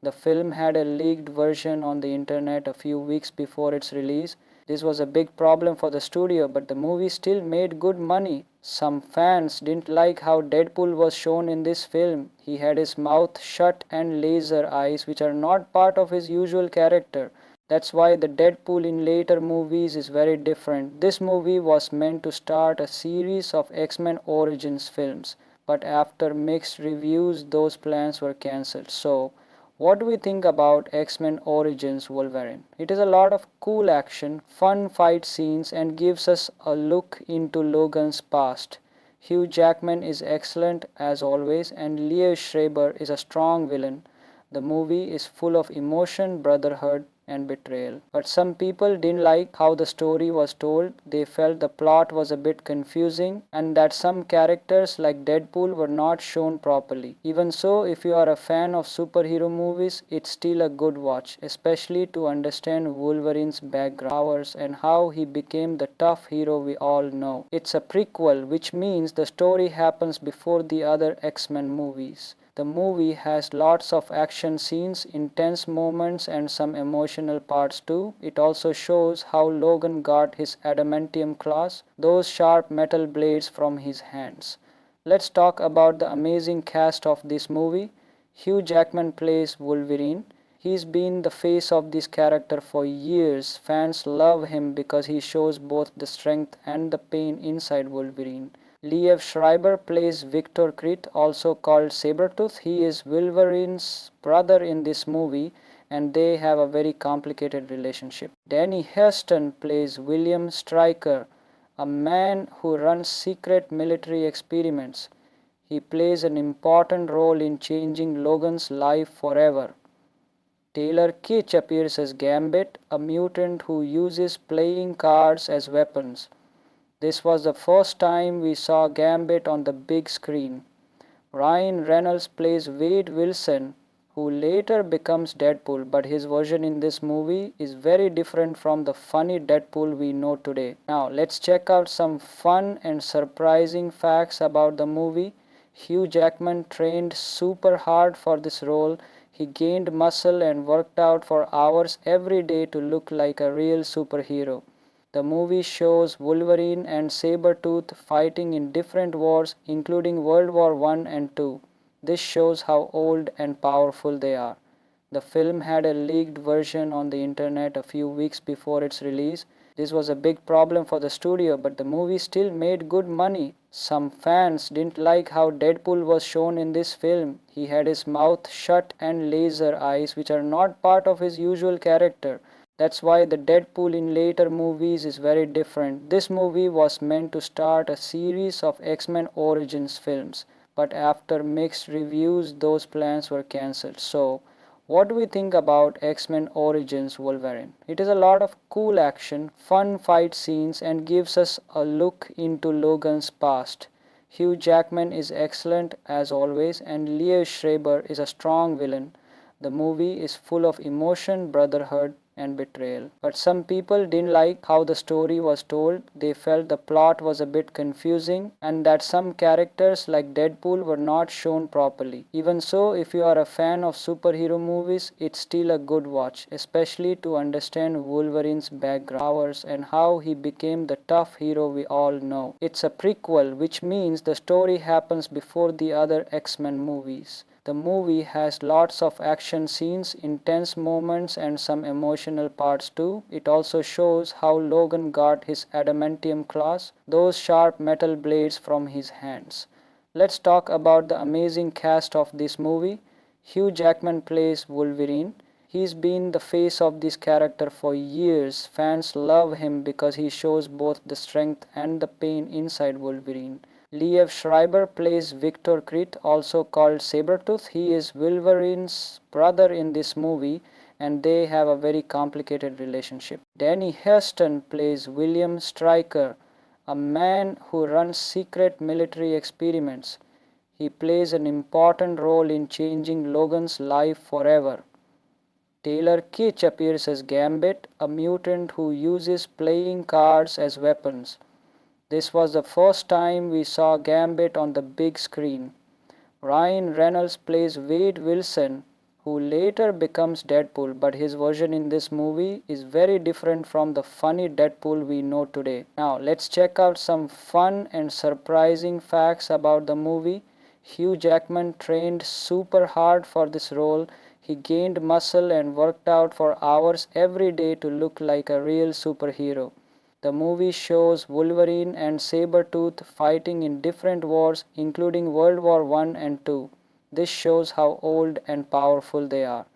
The film had a leaked version on the internet a few weeks before its release. This was a big problem for the studio, but the movie still made good money. Some fans didn't like how Deadpool was shown in this film. He had his mouth shut and laser eyes, which are not part of his usual character. That's why the Deadpool in later movies is very different. This movie was meant to start a series of X-Men Origins films, but after mixed reviews, those plans were cancelled. So, what do we think about X-Men Origins Wolverine? It is a lot of cool action, fun fight scenes, and gives us a look into Logan's past. Hugh Jackman is excellent as always, and Liev Schreiber is a strong villain. The movie is full of emotion, brotherhood, and betrayal. But some people didn't like how the story was told. They felt the plot was a bit confusing and that some characters like Deadpool were not shown properly. Even so, if you are a fan of superhero movies, it's still a good watch, especially to understand Wolverine's background, powers, and how he became the tough hero we all know. It's a prequel, which means the story happens before the other X-Men movies. The movie has lots of action scenes, intense moments, and some emotional parts too. It also shows how Logan got his adamantium claws, those sharp metal blades, from his hands. Let's talk about the amazing cast of this movie. Hugh Jackman plays Wolverine. He's been the face of this character for years. Fans love him because he shows both the strength and the pain inside Wolverine. Liev Schreiber plays Victor Crete, also called Sabretooth. He is Wolverine's brother in this movie, and they have a very complicated relationship. Danny Huston plays William Stryker, a man who runs secret military experiments. He plays an important role in changing Logan's life forever. Taylor Kitsch appears as Gambit, a mutant who uses playing cards as weapons. This was the first time we saw Gambit on the big screen. Ryan Reynolds plays Wade Wilson, who later becomes Deadpool, but his version in this movie is very different from the funny Deadpool we know today. Now, let's check out some fun and surprising facts about the movie. Hugh Jackman trained super hard for this role. He gained muscle and worked out for hours every day to look like a real superhero. The movie shows Wolverine and Sabretooth fighting in different wars, including World War I and II. This shows how old and powerful they are. The film had a leaked version on the internet a few weeks before its release. This was a big problem for the studio, but the movie still made good money. Some fans didn't like how Deadpool was shown in this film. He had his mouth shut and laser eyes, which are not part of his usual character. That's why the Deadpool in later movies is very different. This movie was meant to start a series of X-Men Origins films, but after mixed reviews, those plans were cancelled. So, what do we think about X-Men Origins Wolverine? It is a lot of cool action, fun fight scenes, and gives us a look into Logan's past. Hugh Jackman is excellent as always, and Liev Schreiber is a strong villain. The movie is full of emotion, brotherhood, and betrayal. But some people didn't like how the story was told. They felt the plot was a bit confusing and that some characters like Deadpool were not shown properly. Even so, if you are a fan of superhero movies, it's still a good watch, especially to understand Wolverine's background, powers, and how he became the tough hero we all know. It's a prequel, which means the story happens before the other X-Men movies. The movie has lots of action scenes, intense moments, and some emotional parts too. It also shows how Logan got his adamantium claws, those sharp metal blades, from his hands. Let's talk about the amazing cast of this movie. Hugh Jackman plays Wolverine. He's been the face of this character for years. Fans love him because he shows both the strength and the pain inside Wolverine. Liev Schreiber plays Victor Crete, also called Sabretooth. He is Wolverine's brother in this movie, and they have a very complicated relationship. Danny Huston plays William Stryker, a man who runs secret military experiments. He plays an important role in changing Logan's life forever. Taylor Kitsch appears as Gambit, a mutant who uses playing cards as weapons. This was the first time we saw Gambit on the big screen. Ryan Reynolds plays Wade Wilson, who later becomes Deadpool, but his version in this movie is very different from the funny Deadpool we know today. Now, let's check out some fun and surprising facts about the movie. Hugh Jackman trained super hard for this role. He gained muscle and worked out for hours every day to look like a real superhero. The movie shows Wolverine and Sabretooth fighting in different wars, including World War I and II. This shows how old and powerful they are.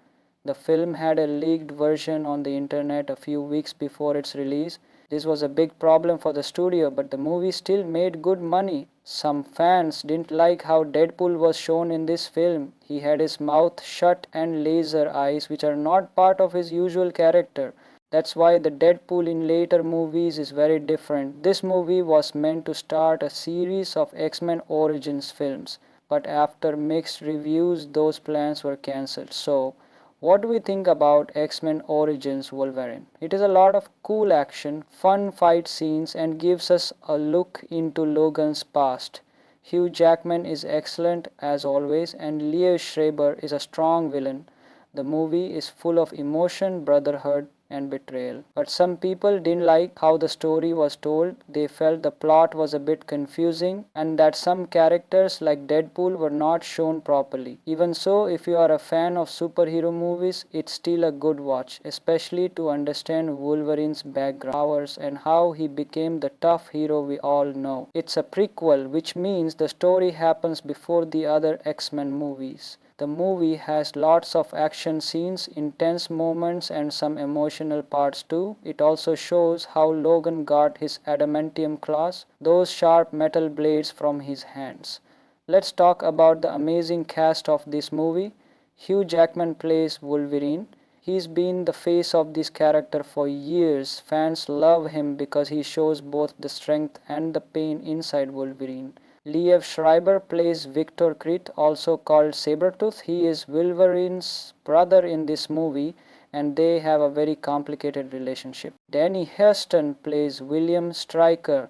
The film had a leaked version on the internet a few weeks before its release. This was a big problem for the studio, but the movie still made good money. Some fans didn't like how Deadpool was shown in this film. He had his mouth shut and laser eyes, which are not part of his usual character. That's why the Deadpool in later movies is very different. This movie was meant to start a series of X-Men Origins films, but after mixed reviews, those plans were cancelled. So, what do we think about X-Men Origins Wolverine? It is a lot of cool action, fun fight scenes, and gives us a look into Logan's past. Hugh Jackman is excellent as always, and Liev Schreiber is a strong villain. The movie is full of emotion, brotherhood, and betrayal. But some people didn't like how the story was told. They felt the plot was a bit confusing and that some characters like Deadpool were not shown properly. Even so, if you are a fan of superhero movies, it's still a good watch, especially to understand Wolverine's background, powers, and how he became the tough hero we all know. It's a prequel, which means the story happens before the other X-Men movies. The movie has lots of action scenes, intense moments, and some emotional parts too. It also shows how Logan got his adamantium claws, those sharp metal blades, from his hands. Let's talk about the amazing cast of this movie. Hugh Jackman plays Wolverine. He's been the face of this character for years. Fans love him because he shows both the strength and the pain inside Wolverine. Liev Schreiber plays Victor Crete, also called Sabretooth. He is Wolverine's brother in this movie, and they have a very complicated relationship. Danny Huston plays William Stryker,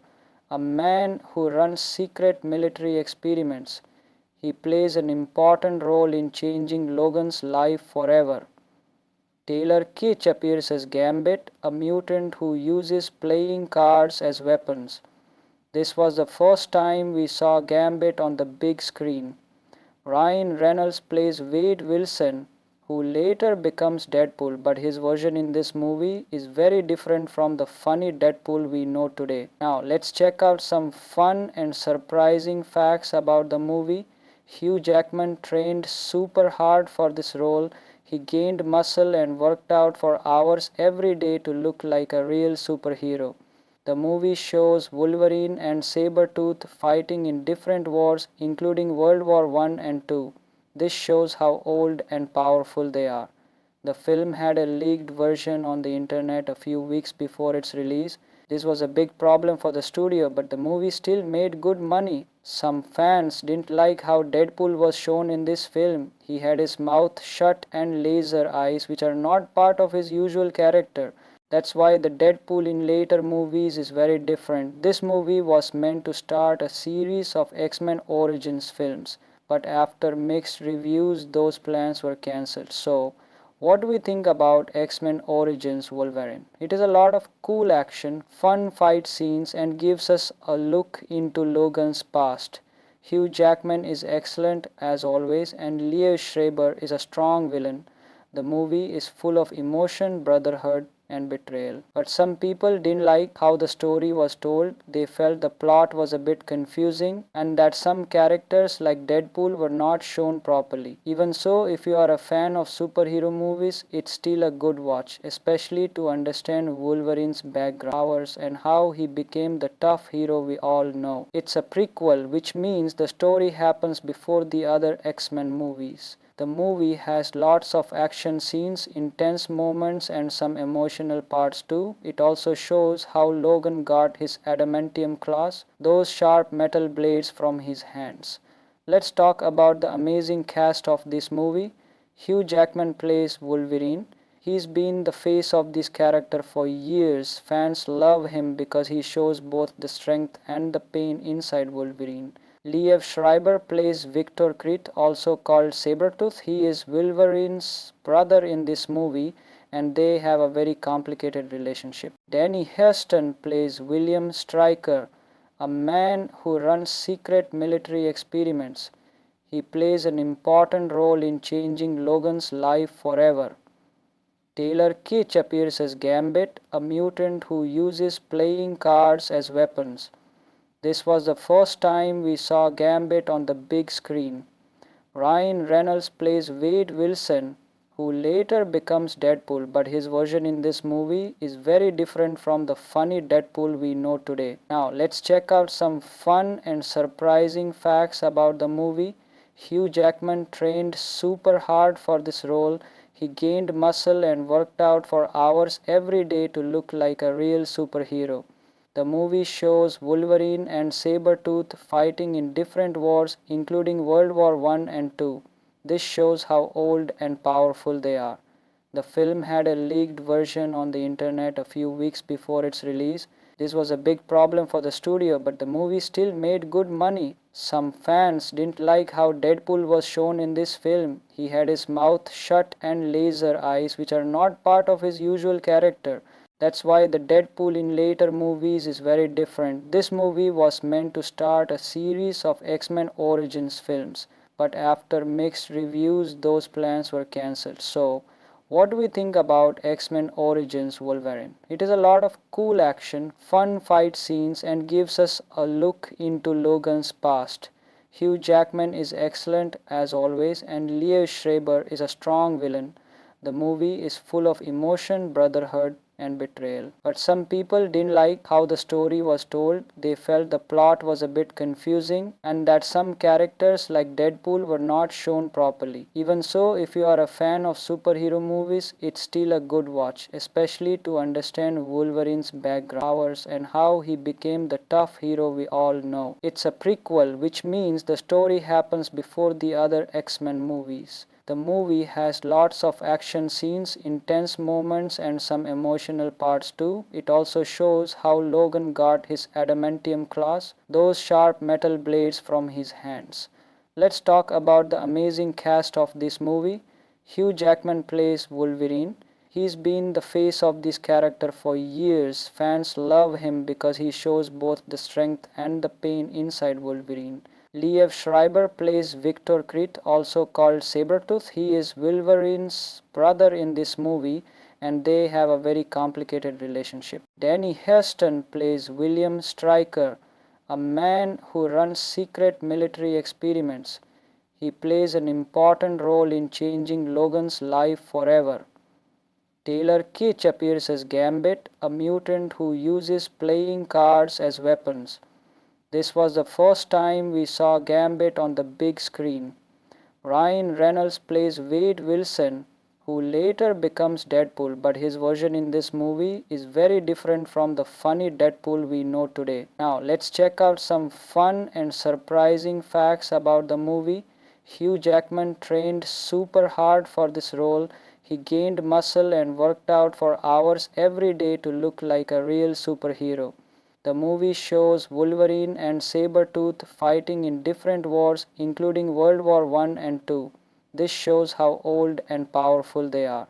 a man who runs secret military experiments. He plays an important role in changing Logan's life forever. Taylor Kitsch appears as Gambit, a mutant who uses playing cards as weapons. This was the first time we saw Gambit on the big screen. Ryan Reynolds plays Wade Wilson, who later becomes Deadpool, but his version in this movie is very different from the funny Deadpool we know today. Now, let's check out some fun and surprising facts about the movie. Hugh Jackman trained super hard for this role. He gained muscle and worked out for hours every day to look like a real superhero. The movie shows Wolverine and Sabretooth fighting in different wars, including World War I and II. This shows how old and powerful they are. The film had a leaked version on the internet a few weeks before its release. This was a big problem for the studio, but the movie still made good money. Some fans didn't like how Deadpool was shown in this film. He had his mouth shut and laser eyes, which are not part of his usual character. That's why the Deadpool in later movies is very different. This movie was meant to start a series of X-Men Origins films, but after mixed reviews, those plans were cancelled. So, what do we think about X-Men Origins Wolverine? It is a lot of cool action, fun fight scenes, and gives us a look into Logan's past. Hugh Jackman is excellent as always, and Liev Schreiber is a strong villain. The movie is full of emotion, brotherhood, and betrayal. But some people didn't like how the story was told. They felt the plot was a bit confusing and that some characters like Deadpool were not shown properly. Even so, if you are a fan of superhero movies, it's still a good watch, especially to understand Wolverine's background, powers, and how he became the tough hero we all know. It's a prequel, which means the story happens before the other X-Men movies. The movie has lots of action scenes, intense moments, and some emotional parts too. It also shows how Logan got his adamantium claws, those sharp metal blades, from his hands. Let's talk about the amazing cast of this movie. Hugh Jackman plays Wolverine. He's been the face of this character for years. Fans love him because he shows both the strength and the pain inside Wolverine. Liev Schreiber plays Victor Crete, also called Sabretooth. He is Wolverine's brother in this movie, and they have a very complicated relationship. Danny Huston plays William Stryker, a man who runs secret military experiments. He plays an important role in changing Logan's life forever. Taylor Kitsch appears as Gambit, a mutant who uses playing cards as weapons. This was the first time we saw Gambit on the big screen. Ryan Reynolds plays Wade Wilson, who later becomes Deadpool, but his version in this movie is very different from the funny Deadpool we know today. Now, let's check out some fun and surprising facts about the movie. Hugh Jackman trained super hard for this role. He gained muscle and worked out for hours every day to look like a real superhero. The movie shows Wolverine and Sabretooth fighting in different wars, including World War I and II. This shows how old and powerful they are. The film had a leaked version on the internet a few weeks before its release. This was a big problem for the studio, but the movie still made good money. Some fans didn't like how Deadpool was shown in this film. He had his mouth shut and laser eyes, which are not part of his usual character. That's why the Deadpool in later movies is very different. This movie was meant to start a series of X-Men Origins films, but after mixed reviews, those plans were cancelled. So, what do we think about X-Men Origins Wolverine? It is a lot of cool action, fun fight scenes, and gives us a look into Logan's past. Hugh Jackman is excellent as always, and Liev Schreiber is a strong villain. The movie is full of emotion, brotherhood, and betrayal. But some people didn't like how the story was told. They felt the plot was a bit confusing and that some characters like Deadpool were not shown properly. Even so, if you are a fan of superhero movies, it's still a good watch, especially to understand Wolverine's background, powers, and how he became the tough hero we all know. It's a prequel, which means the story happens before the other X-Men movies. The movie has lots of action scenes, intense moments, and some emotional parts too. It also shows how Logan got his adamantium claws, those sharp metal blades, from his hands. Let's talk about the amazing cast of this movie. Hugh Jackman plays Wolverine. He's been the face of this character for years. Fans love him because he shows both the strength and the pain inside Wolverine. Liev Schreiber plays Victor Crete, also called Sabretooth. He is Wolverine's brother in this movie and they have a very complicated relationship. Danny Huston plays William Stryker, a man who runs secret military experiments. He plays an important role in changing Logan's life forever. Taylor Kitsch appears as Gambit, a mutant who uses playing cards as weapons. This was the first time we saw Gambit on the big screen. Ryan Reynolds plays Wade Wilson, who later becomes Deadpool, but his version in this movie is very different from the funny Deadpool we know today. Now, let's check out some fun and surprising facts about the movie. Hugh Jackman trained super hard for this role. He gained muscle and worked out for hours every day to look like a real superhero. The movie shows Wolverine and Sabretooth fighting in different wars, including World War I and II. This shows how old and powerful they are.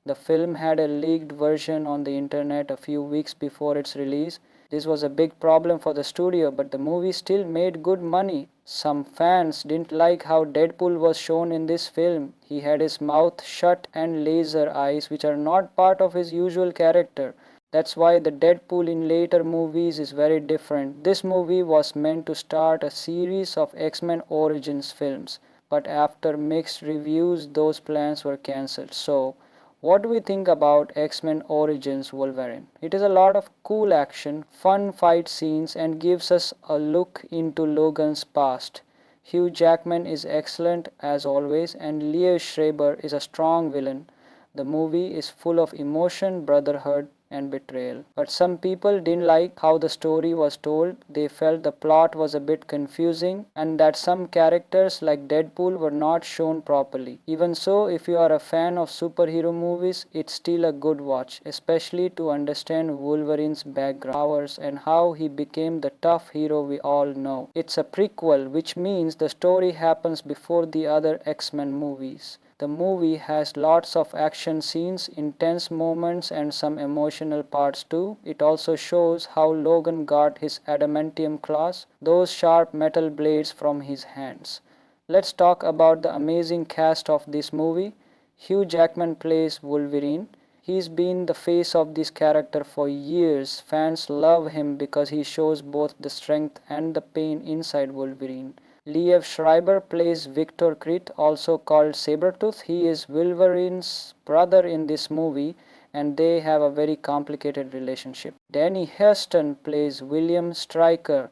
The film had a leaked version on the internet a few weeks before its release. This was a big problem for the studio, but the movie still made good money. Some fans didn't like how Deadpool was shown in this film. He had his mouth shut and laser eyes, which are not part of his usual character. That's why the Deadpool in later movies is very different. This movie was meant to start a series of X-Men Origins films, but after mixed reviews, those plans were cancelled. So, what do we think about X-Men Origins Wolverine? It is a lot of cool action, fun fight scenes, and gives us a look into Logan's past. Hugh Jackman is excellent as always, and Liev Schreiber is a strong villain. The movie is full of emotion, brotherhood, and betrayal. But some people didn't like how the story was told. They felt the plot was a bit confusing and that some characters like Deadpool were not shown properly. Even so, if you are a fan of superhero movies, it's still a good watch, especially to understand Wolverine's background, powers, and how he became the tough hero we all know. It's a prequel, which means the story happens before the other X-Men movies. The movie has lots of action scenes, intense moments, and some emotional parts too. It also shows how Logan got his adamantium claws, those sharp metal blades, from his hands. Let's talk about the amazing cast of this movie. Hugh Jackman plays Wolverine. He's been the face of this character for years. Fans love him because he shows both the strength and the pain inside Wolverine. Liev Schreiber plays Victor Crete, also called Sabretooth. He is Wolverine's brother in this movie and they have a very complicated relationship. Danny Huston plays William Stryker,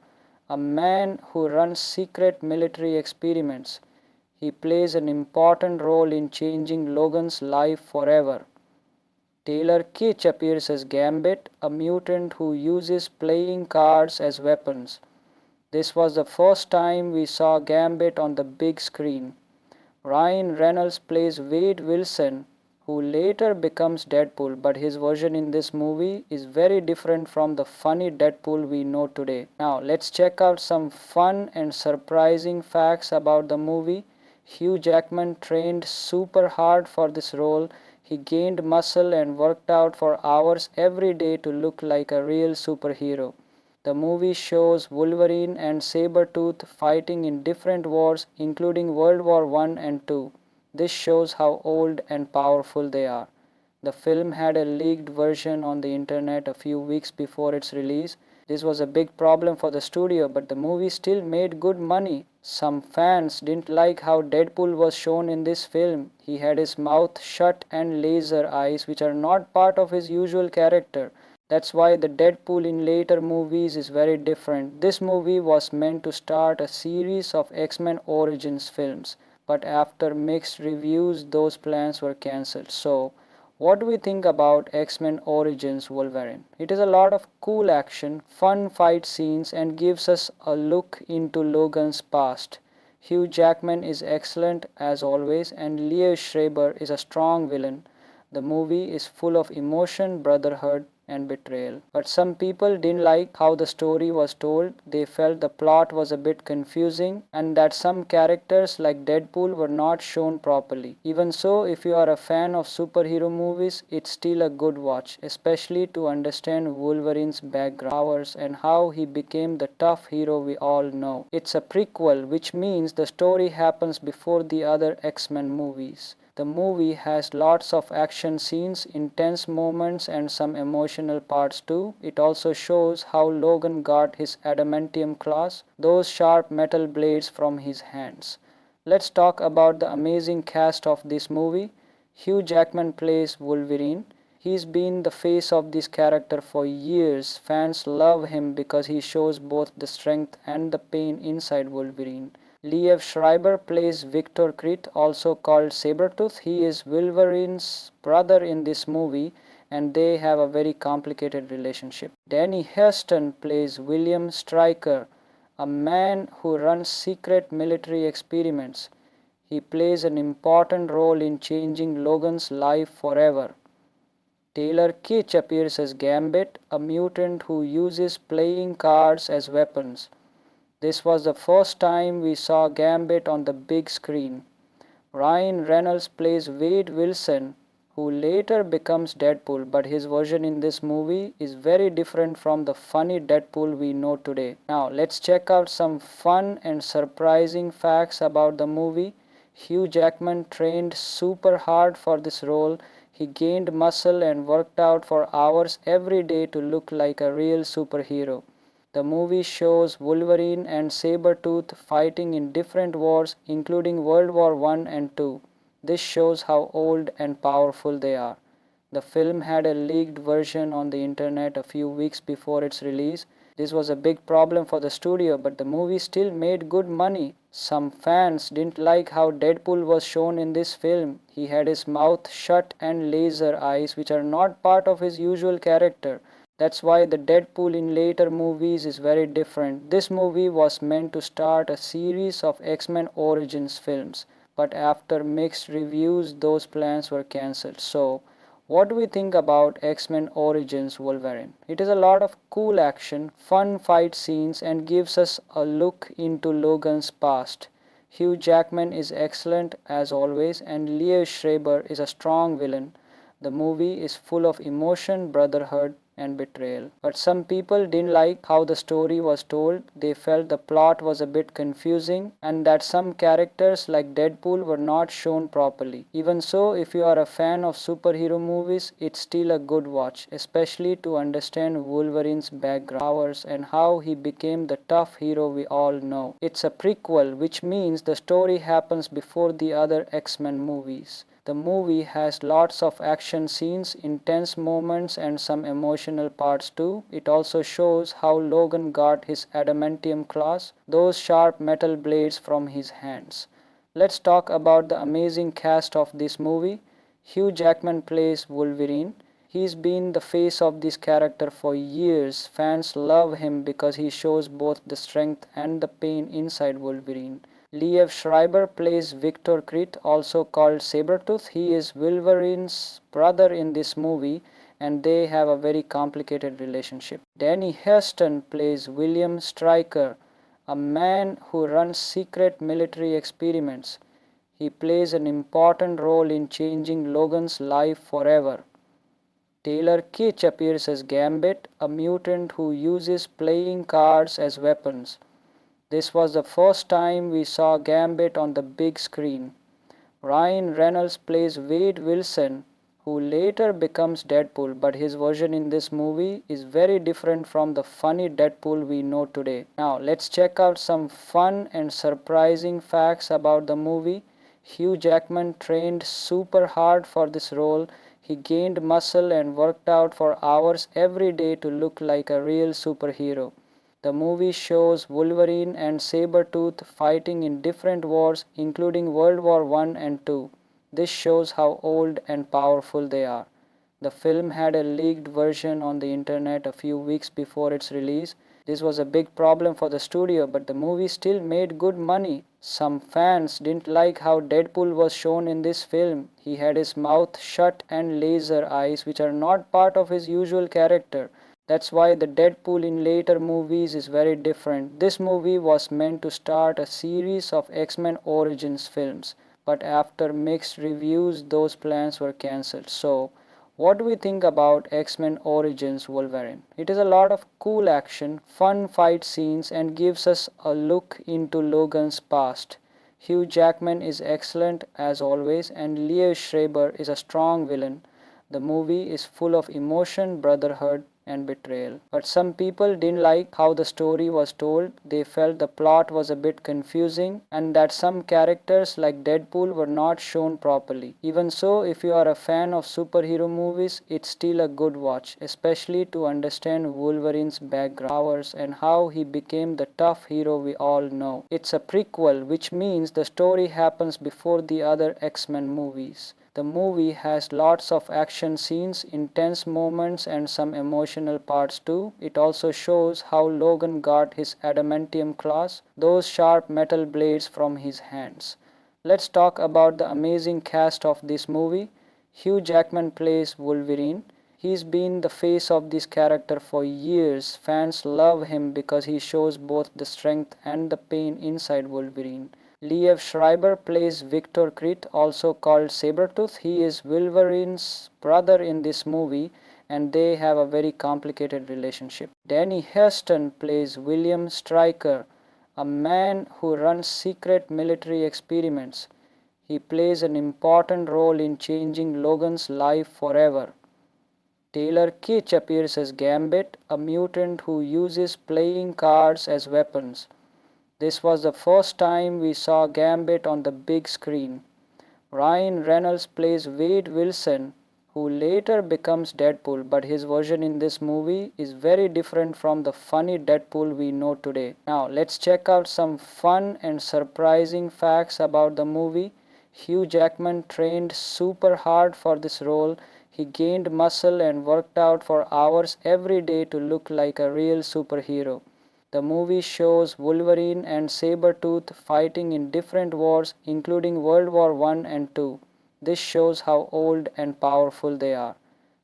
a man who runs secret military experiments. He plays an important role in changing Logan's life forever. Taylor Kitsch appears as Gambit, a mutant who uses playing cards as weapons. This was the first time we saw Gambit on the big screen. Ryan Reynolds plays Wade Wilson, who later becomes Deadpool, but his version in this movie is very different from the funny Deadpool we know today. Now, let's check out some fun and surprising facts about the movie. Hugh Jackman trained super hard for this role. He gained muscle and worked out for hours every day to look like a real superhero. The movie shows Wolverine and Sabretooth fighting in different wars, including World War I and II. This shows how old and powerful they are. The film had a leaked version on the internet a few weeks before its release. This was a big problem for the studio, but the movie still made good money. Some fans didn't like how Deadpool was shown in this film. He had his mouth shut and laser eyes, which are not part of his usual character. That's why the Deadpool in later movies is very different. This movie was meant to start a series of X-Men Origins films, but after mixed reviews, those plans were cancelled. So, what do we think about X-Men Origins Wolverine? It is a lot of cool action, fun fight scenes, and gives us a look into Logan's past. Hugh Jackman is excellent as always, and Leo Schreiber is a strong villain. The movie is full of emotion, brotherhood, and betrayal. But some people didn't like how the story was told. They felt the plot was a bit confusing and that some characters like Deadpool were not shown properly. Even so, if you are a fan of superhero movies, it's still a good watch, especially to understand Wolverine's background, powers, and how he became the tough hero we all know. It's a prequel, which means the story happens before the other X-Men movies. The movie has lots of action scenes, intense moments, and some emotional parts too. It also shows how Logan got his adamantium claws, those sharp metal blades, from his hands. Let's talk about the amazing cast of this movie. Hugh Jackman plays Wolverine. He's been the face of this character for years. Fans love him because he shows both the strength and the pain inside Wolverine. Liev Schreiber plays Victor Crete, also called Sabretooth. He is Wolverine's brother in this movie, and they have a very complicated relationship. Danny Huston plays William Stryker, a man who runs secret military experiments. He plays an important role in changing Logan's life forever. Taylor Kitsch appears as Gambit, a mutant who uses playing cards as weapons. This was the first time we saw Gambit on the big screen. Ryan Reynolds plays Wade Wilson, who later becomes Deadpool, but his version in this movie is very different from the funny Deadpool we know today. Now, let's check out some fun and surprising facts about the movie. Hugh Jackman trained super hard for this role. He gained muscle and worked out for hours every day to look like a real superhero. The movie shows Wolverine and Sabretooth fighting in different wars, including World War I and II. This shows how old and powerful they are. The film had a leaked version on the internet a few weeks before its release. This was a big problem for the studio, but the movie still made good money. Some fans didn't like how Deadpool was shown in this film. He had his mouth shut and laser eyes, which are not part of his usual character. That's why the Deadpool in later movies is very different. This movie was meant to start a series of X-Men Origins films, but after mixed reviews, those plans were cancelled. So, what do we think about X-Men Origins Wolverine? It is a lot of cool action, fun fight scenes, and gives us a look into Logan's past. Hugh Jackman is excellent as always, and Leo Schreiber is a strong villain. The movie is full of emotion, brotherhood, and betrayal. But some people didn't like how the story was told. They felt the plot was a bit confusing and that some characters like Deadpool were not shown properly. Even so, if you are a fan of superhero movies, it's still a good watch, especially to understand Wolverine's background, powers, and how he became the tough hero we all know. It's a prequel, which means the story happens before the other X-Men movies. The movie has lots of action scenes, intense moments, and some emotional parts too. It also shows how Logan got his adamantium claws, those sharp metal blades, from his hands. Let's talk about the amazing cast of this movie. Hugh Jackman plays Wolverine. He's been the face of this character for years. Fans love him because he shows both the strength and the pain inside Wolverine. Liev Schreiber plays Victor Crete, also called Sabretooth. He is Wolverine's brother in this movie, and they have a very complicated relationship. Danny Huston plays William Stryker, a man who runs secret military experiments. He plays an important role in changing Logan's life forever. Taylor Kitsch appears as Gambit, a mutant who uses playing cards as weapons. This was the first time we saw Gambit on the big screen. Ryan Reynolds plays Wade Wilson, who later becomes Deadpool, but his version in this movie is very different from the funny Deadpool we know today. Now, let's check out some fun and surprising facts about the movie. Hugh Jackman trained super hard for this role. He gained muscle and worked out for hours every day to look like a real superhero. The movie shows Wolverine and Sabretooth fighting in different wars, including World War I and II. This shows how old and powerful they are. The film had a leaked version on the internet a few weeks before its release. This was a big problem for the studio, but the movie still made good money. Some fans didn't like how Deadpool was shown in this film. He had his mouth shut and laser eyes, which are not part of his usual character. That's why the Deadpool in later movies is very different. This movie was meant to start a series of X-Men Origins films, but after mixed reviews, those plans were cancelled. So, what do we think about X-Men Origins Wolverine? It is a lot of cool action, fun fight scenes, and gives us a look into Logan's past. Hugh Jackman is excellent as always, and Liev Schreiber is a strong villain. The movie is full of emotion, brotherhood, and betrayal. But some people didn't like how the story was told. They felt the plot was a bit confusing and that some characters like Deadpool were not shown properly. Even so, if you are a fan of superhero movies, it's still a good watch, especially to understand Wolverine's background, powers, and how he became the tough hero we all know. It's a prequel, which means the story happens before the other X-Men movies. The movie has lots of action scenes, intense moments, and some emotional parts too. It also shows how Logan got his adamantium claws, those sharp metal blades, from his hands. Let's talk about the amazing cast of this movie. Hugh Jackman plays Wolverine. He's been the face of this character for years. Fans love him because he shows both the strength and the pain inside Wolverine. Liev Schreiber plays Victor Crete, also called Sabretooth. He is Wolverine's brother in this movie, and they have a very complicated relationship. Danny Huston plays William Stryker, a man who runs secret military experiments. He plays an important role in changing Logan's life forever. Taylor Kitsch appears as Gambit, a mutant who uses playing cards as weapons. This was the first time we saw Gambit on the big screen. Ryan Reynolds plays Wade Wilson, who later becomes Deadpool, but his version in this movie is very different from the funny Deadpool we know today. Now, let's check out some fun and surprising facts about the movie. Hugh Jackman trained super hard for this role. He gained muscle and worked out for hours every day to look like a real superhero. The movie shows Wolverine and Sabretooth fighting in different wars, including World War I and II. This shows how old and powerful they are.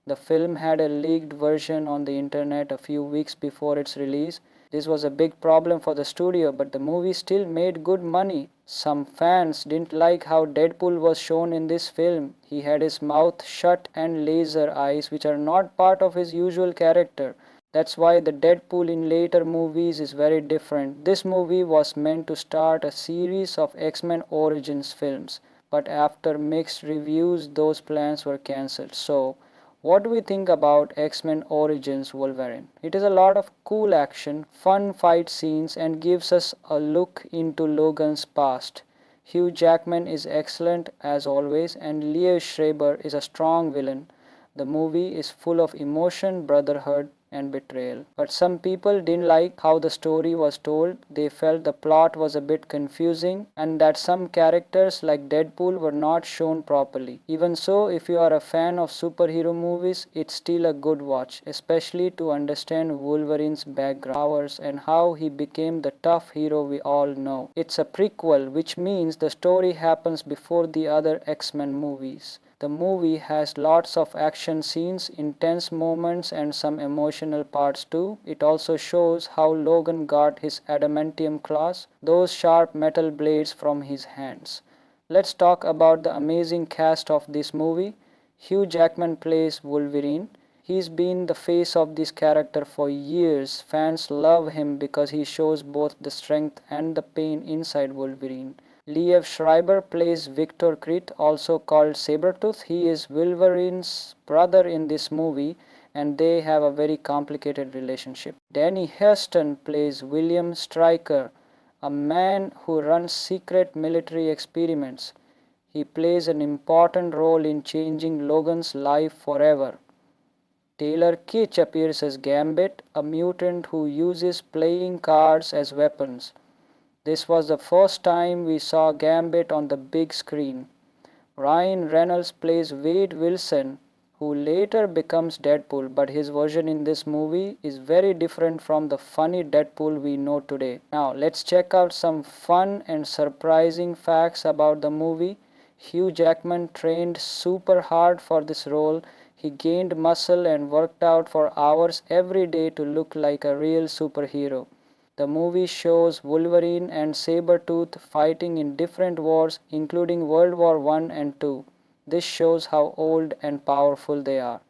The film had a leaked version on the internet a few weeks before its release. This was a big problem for the studio, but the movie still made good money. Some fans didn't like how Deadpool was shown in this film. He had his mouth shut and laser eyes, which are not part of his usual character. That's why the Deadpool in later movies is very different. This movie was meant to start a series of X-Men Origins films, but after mixed reviews, those plans were cancelled. So, what do we think about X-Men Origins Wolverine? It is a lot of cool action, fun fight scenes, and gives us a look into Logan's past. Hugh Jackman is excellent as always, and Liev Schreiber is a strong villain. The movie is full of emotion, brotherhood, and betrayal. But some people didn't like how the story was told. They felt the plot was a bit confusing and that some characters like Deadpool were not shown properly. Even so, if you are a fan of superhero movies, it's still a good watch, especially to understand Wolverine's background, powers, and how he became the tough hero we all know. It's a prequel, which means the story happens before the other X-Men movies. The movie has lots of action scenes, intense moments, and some emotional parts too. It also shows how Logan got his adamantium claws, those sharp metal blades, from his hands. Let's talk about the amazing cast of this movie. Hugh Jackman plays Wolverine. He's been the face of this character for years. Fans love him because he shows both the strength and the pain inside Wolverine. Liev Schreiber plays Victor Crete, also called Sabretooth. He is Wolverine's brother in this movie, and they have a very complicated relationship. Danny Huston plays William Stryker, a man who runs secret military experiments. He plays an important role in changing Logan's life forever. Taylor Kitsch appears as Gambit, a mutant who uses playing cards as weapons. This was the first time we saw Gambit on the big screen. Ryan Reynolds plays Wade Wilson, who later becomes Deadpool, but his version in this movie is very different from the funny Deadpool we know today. Now, let's check out some fun and surprising facts about the movie. Hugh Jackman trained super hard for this role. He gained muscle and worked out for hours every day to look like a real superhero. The movie shows Wolverine and Sabretooth fighting in different wars, including World War I and II. This shows how old and powerful they are.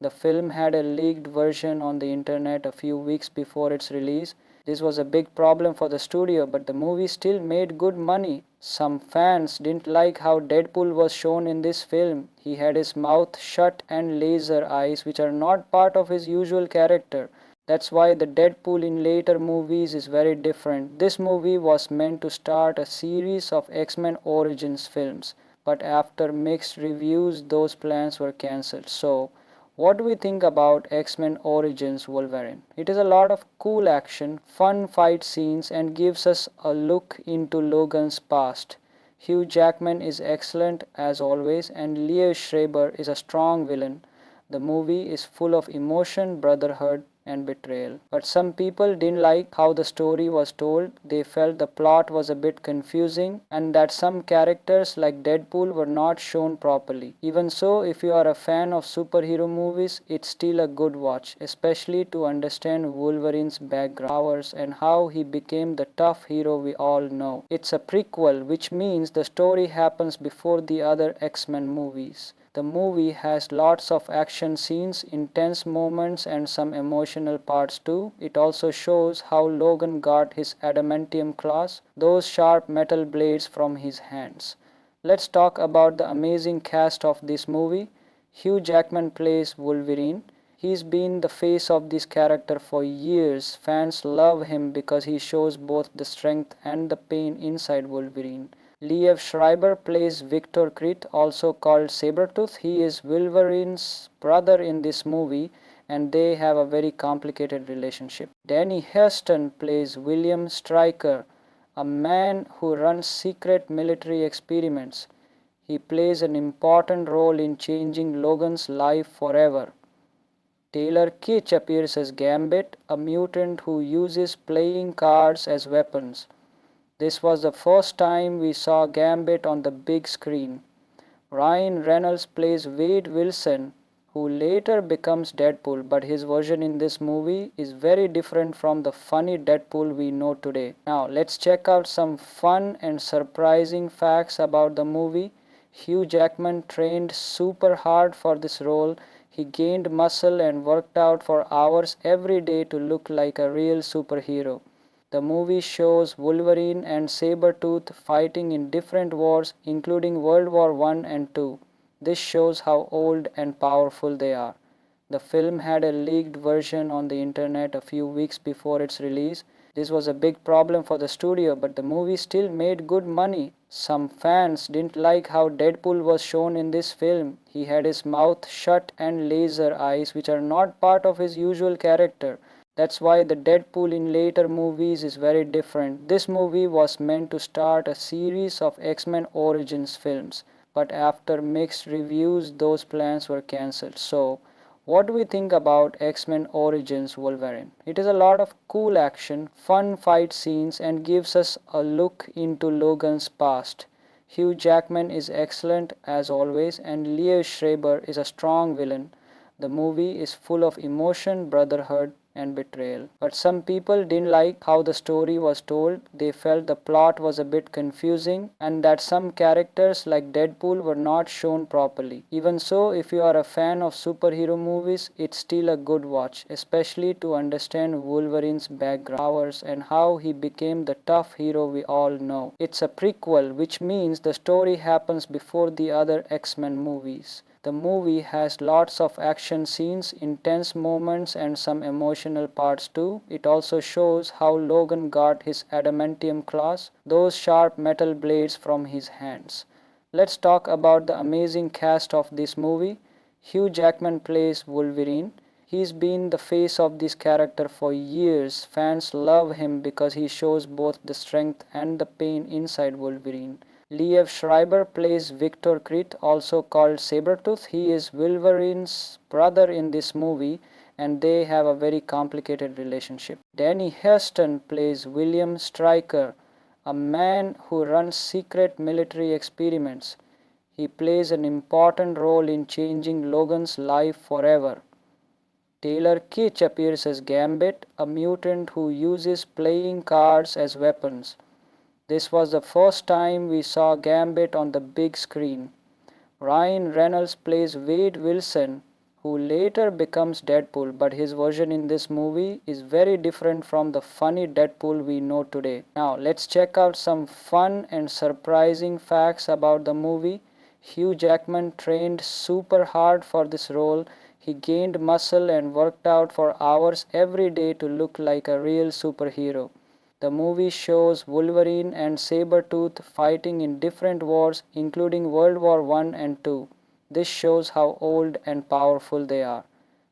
The film had a leaked version on the internet a few weeks before its release. This was a big problem for the studio, but the movie still made good money. Some fans didn't like how Deadpool was shown in this film. He had his mouth shut and laser eyes, which are not part of his usual character. That's why the Deadpool in later movies is very different. This movie was meant to start a series of X-Men Origins films, but after mixed reviews, those plans were cancelled. So, what do we think about X-Men Origins Wolverine? It is a lot of cool action, fun fight scenes, and gives us a look into Logan's past. Hugh Jackman is excellent as always, and Liev Schreiber is a strong villain. The movie is full of emotion, brotherhood, and betrayal. But some people didn't like how the story was told. They felt the plot was a bit confusing and that some characters like Deadpool were not shown properly. Even so, if you are a fan of superhero movies, it's still a good watch, especially to understand Wolverine's background, powers, and how he became the tough hero we all know. It's a prequel, which means the story happens before the other X-Men movies. The movie has lots of action scenes, intense moments, and some emotional parts too. It also shows how Logan got his adamantium claws, those sharp metal blades, from his hands. Let's talk about the amazing cast of this movie. Hugh Jackman plays Wolverine. He's been the face of this character for years. Fans love him because he shows both the strength and the pain inside Wolverine. Liev Schreiber plays Victor Crete, also called Sabretooth. He is Wolverine's brother in this movie, and they have a very complicated relationship. Danny Huston plays William Stryker, a man who runs secret military experiments. He plays an important role in changing Logan's life forever. Taylor Kitsch appears as Gambit, a mutant who uses playing cards as weapons. This was the first time we saw Gambit on the big screen. Ryan Reynolds plays Wade Wilson, who later becomes Deadpool, but his version in this movie is very different from the funny Deadpool we know today. Now, let's check out some fun and surprising facts about the movie. Hugh Jackman trained super hard for this role. He gained muscle and worked out for hours every day to look like a real superhero. The movie shows Wolverine and Sabretooth fighting in different wars, including World War I and II. This shows how old and powerful they are. The film had a leaked version on the internet a few weeks before its release. This was a big problem for the studio, but the movie still made good money. Some fans didn't like how Deadpool was shown in this film. He had his mouth shut and laser eyes, which are not part of his usual character. That's why the Deadpool in later movies is very different. This movie was meant to start a series of X-Men Origins films, but after mixed reviews, those plans were cancelled. So, what do we think about X-Men Origins Wolverine? It is a lot of cool action, fun fight scenes, and gives us a look into Logan's past. Hugh Jackman is excellent as always, and Liev Schreiber is a strong villain. The movie is full of emotion, brotherhood, and betrayal. But some people didn't like how the story was told. They felt the plot was a bit confusing and that some characters like Deadpool were not shown properly. Even so, if you are a fan of superhero movies, it's still a good watch, especially to understand Wolverine's background, powers, and how he became the tough hero we all know. It's a prequel, which means the story happens before the other X-Men movies. The movie has lots of action scenes, intense moments, and some emotional parts too. It also shows how Logan got his adamantium claws, those sharp metal blades, from his hands. Let's talk about the amazing cast of this movie. Hugh Jackman plays Wolverine. He's been the face of this character for years. Fans love him because he shows both the strength and the pain inside Wolverine. Liev Schreiber plays Victor Crete, also called Sabretooth. He is Wolverine's brother in this movie and they have a very complicated relationship. Danny Huston plays William Stryker, a man who runs secret military experiments. He plays an important role in changing Logan's life forever. Taylor Kitsch appears as Gambit, a mutant who uses playing cards as weapons. This was the first time we saw Gambit on the big screen. Ryan Reynolds plays Wade Wilson, who later becomes Deadpool, but his version in this movie is very different from the funny Deadpool we know today. Now, let's check out some fun and surprising facts about the movie. Hugh Jackman trained super hard for this role. He gained muscle and worked out for hours every day to look like a real superhero. The movie shows Wolverine and Sabretooth fighting in different wars, including World War I and II. This shows how old and powerful they are.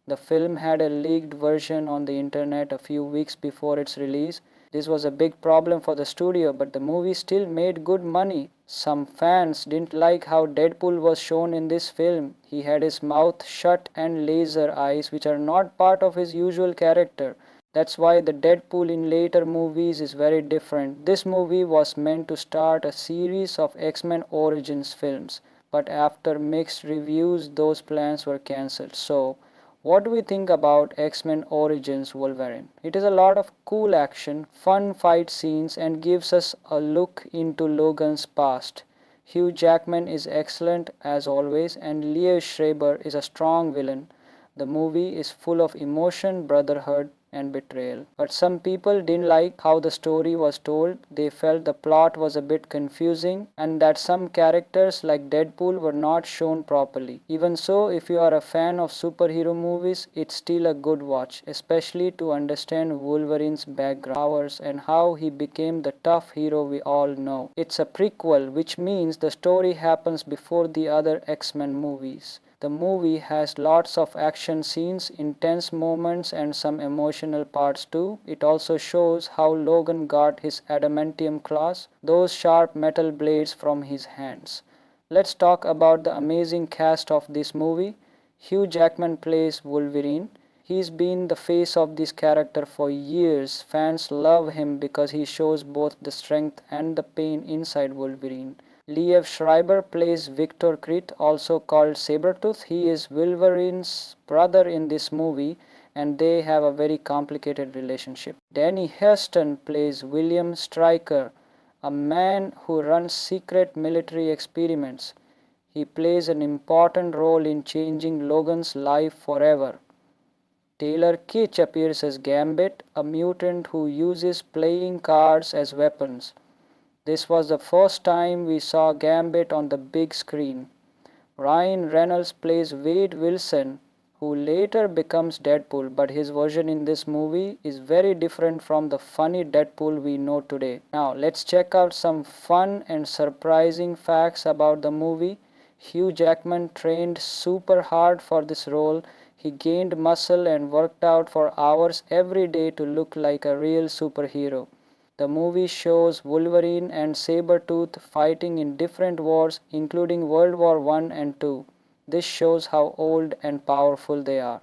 The film had a leaked version on the internet a few weeks before its release. This was a big problem for the studio, but the movie still made good money. Some fans didn't like how Deadpool was shown in this film. He had his mouth shut and laser eyes, which are not part of his usual character. That's why the Deadpool in later movies is very different. This movie was meant to start a series of X-Men Origins films, but after mixed reviews, those plans were cancelled. So, what do we think about X-Men Origins Wolverine? It is a lot of cool action, fun fight scenes, and gives us a look into Logan's past. Hugh Jackman is excellent as always, and Liev Schreiber is a strong villain. The movie is full of emotion, brotherhood, and betrayal. But some people didn't like how the story was told. They felt the plot was a bit confusing and that some characters like Deadpool were not shown properly. Even so, if you are a fan of superhero movies, it's still a good watch, especially to understand Wolverine's background, powers, and how he became the tough hero we all know. It's a prequel, which means the story happens before the other X-Men movies. The movie has lots of action scenes, intense moments, and some emotional parts too. It also shows how Logan got his adamantium claws, those sharp metal blades, from his hands. Let's talk about the amazing cast of this movie. Hugh Jackman plays Wolverine. He's been the face of this character for years. Fans love him because he shows both the strength and the pain inside Wolverine. Liev Schreiber plays Victor Crete, also called Sabretooth. He is Wolverine's brother in this movie and they have a very complicated relationship. Danny Huston plays William Stryker, a man who runs secret military experiments. He plays an important role in changing Logan's life forever. Taylor Kitsch appears as Gambit, a mutant who uses playing cards as weapons. This was the first time we saw Gambit on the big screen. Ryan Reynolds plays Wade Wilson, who later becomes Deadpool, but his version in this movie is very different from the funny Deadpool we know today. Now, let's check out some fun and surprising facts about the movie. Hugh Jackman trained super hard for this role. He gained muscle and worked out for hours every day to look like a real superhero. The movie shows Wolverine and Sabretooth fighting in different wars, including World War I and II. This shows how old and powerful they are.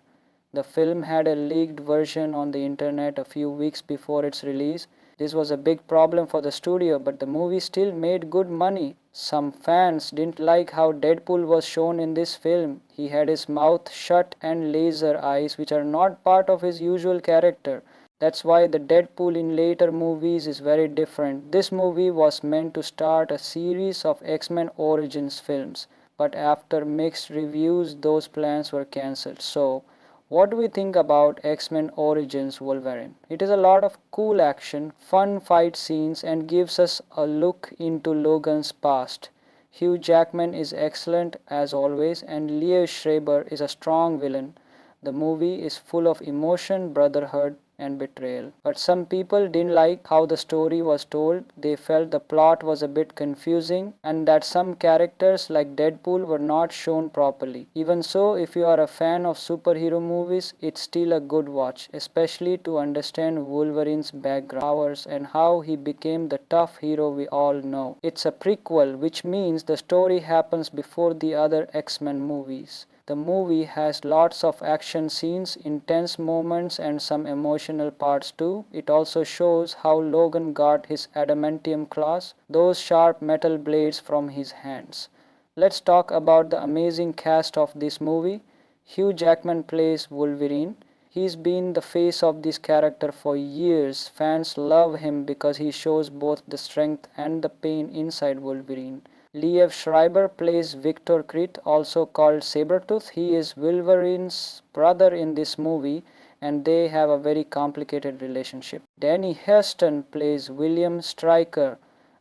The film had a leaked version on the internet a few weeks before its release. This was a big problem for the studio, but the movie still made good money. Some fans didn't like how Deadpool was shown in this film. He had his mouth shut and laser eyes, which are not part of his usual character. That's why the Deadpool in later movies is very different. This movie was meant to start a series of X-Men Origins films, but after mixed reviews, those plans were cancelled. So, what do we think about X-Men Origins Wolverine? It is a lot of cool action, fun fight scenes, and gives us a look into Logan's past. Hugh Jackman is excellent as always, and Liev Schreiber is a strong villain. The movie is full of emotion, brotherhood, and betrayal. But some people didn't like how the story was told. They felt the plot was a bit confusing and that some characters like Deadpool were not shown properly. Even so, if you are a fan of superhero movies, it's still a good watch, especially to understand Wolverine's background, powers, and how he became the tough hero we all know. It's a prequel, which means the story happens before the other X-Men movies. The movie has lots of action scenes, intense moments, and some emotional parts too. It also shows how Logan got his adamantium claws, those sharp metal blades, from his hands. Let's talk about the amazing cast of this movie. Hugh Jackman plays Wolverine. He's been the face of this character for years. Fans love him because he shows both the strength and the pain inside Wolverine. Liev Schreiber plays Victor Crete, also called Sabretooth. He is Wolverine's brother in this movie, and they have a very complicated relationship. Danny Huston plays William Stryker,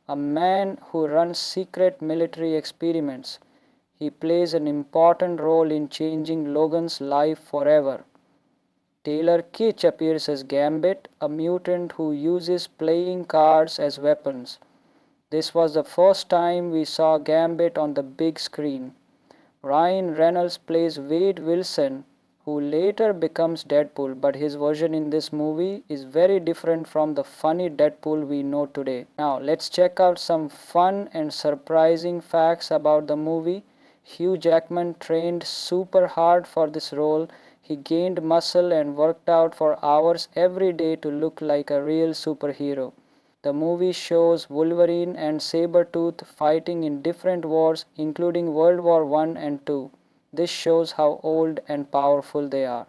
a man who runs secret military experiments. He plays an important role in changing Logan's life forever. Taylor Kitsch appears as Gambit, a mutant who uses playing cards as weapons. This was the first time we saw Gambit on the big screen. Ryan Reynolds plays Wade Wilson, who later becomes Deadpool, but his version in this movie is very different from the funny Deadpool we know today. Now, let's check out some fun and surprising facts about the movie. Hugh Jackman trained super hard for this role. He gained muscle and worked out for hours every day to look like a real superhero. The movie shows Wolverine and Sabretooth fighting in different wars, including World War I and II. This shows how old and powerful they are.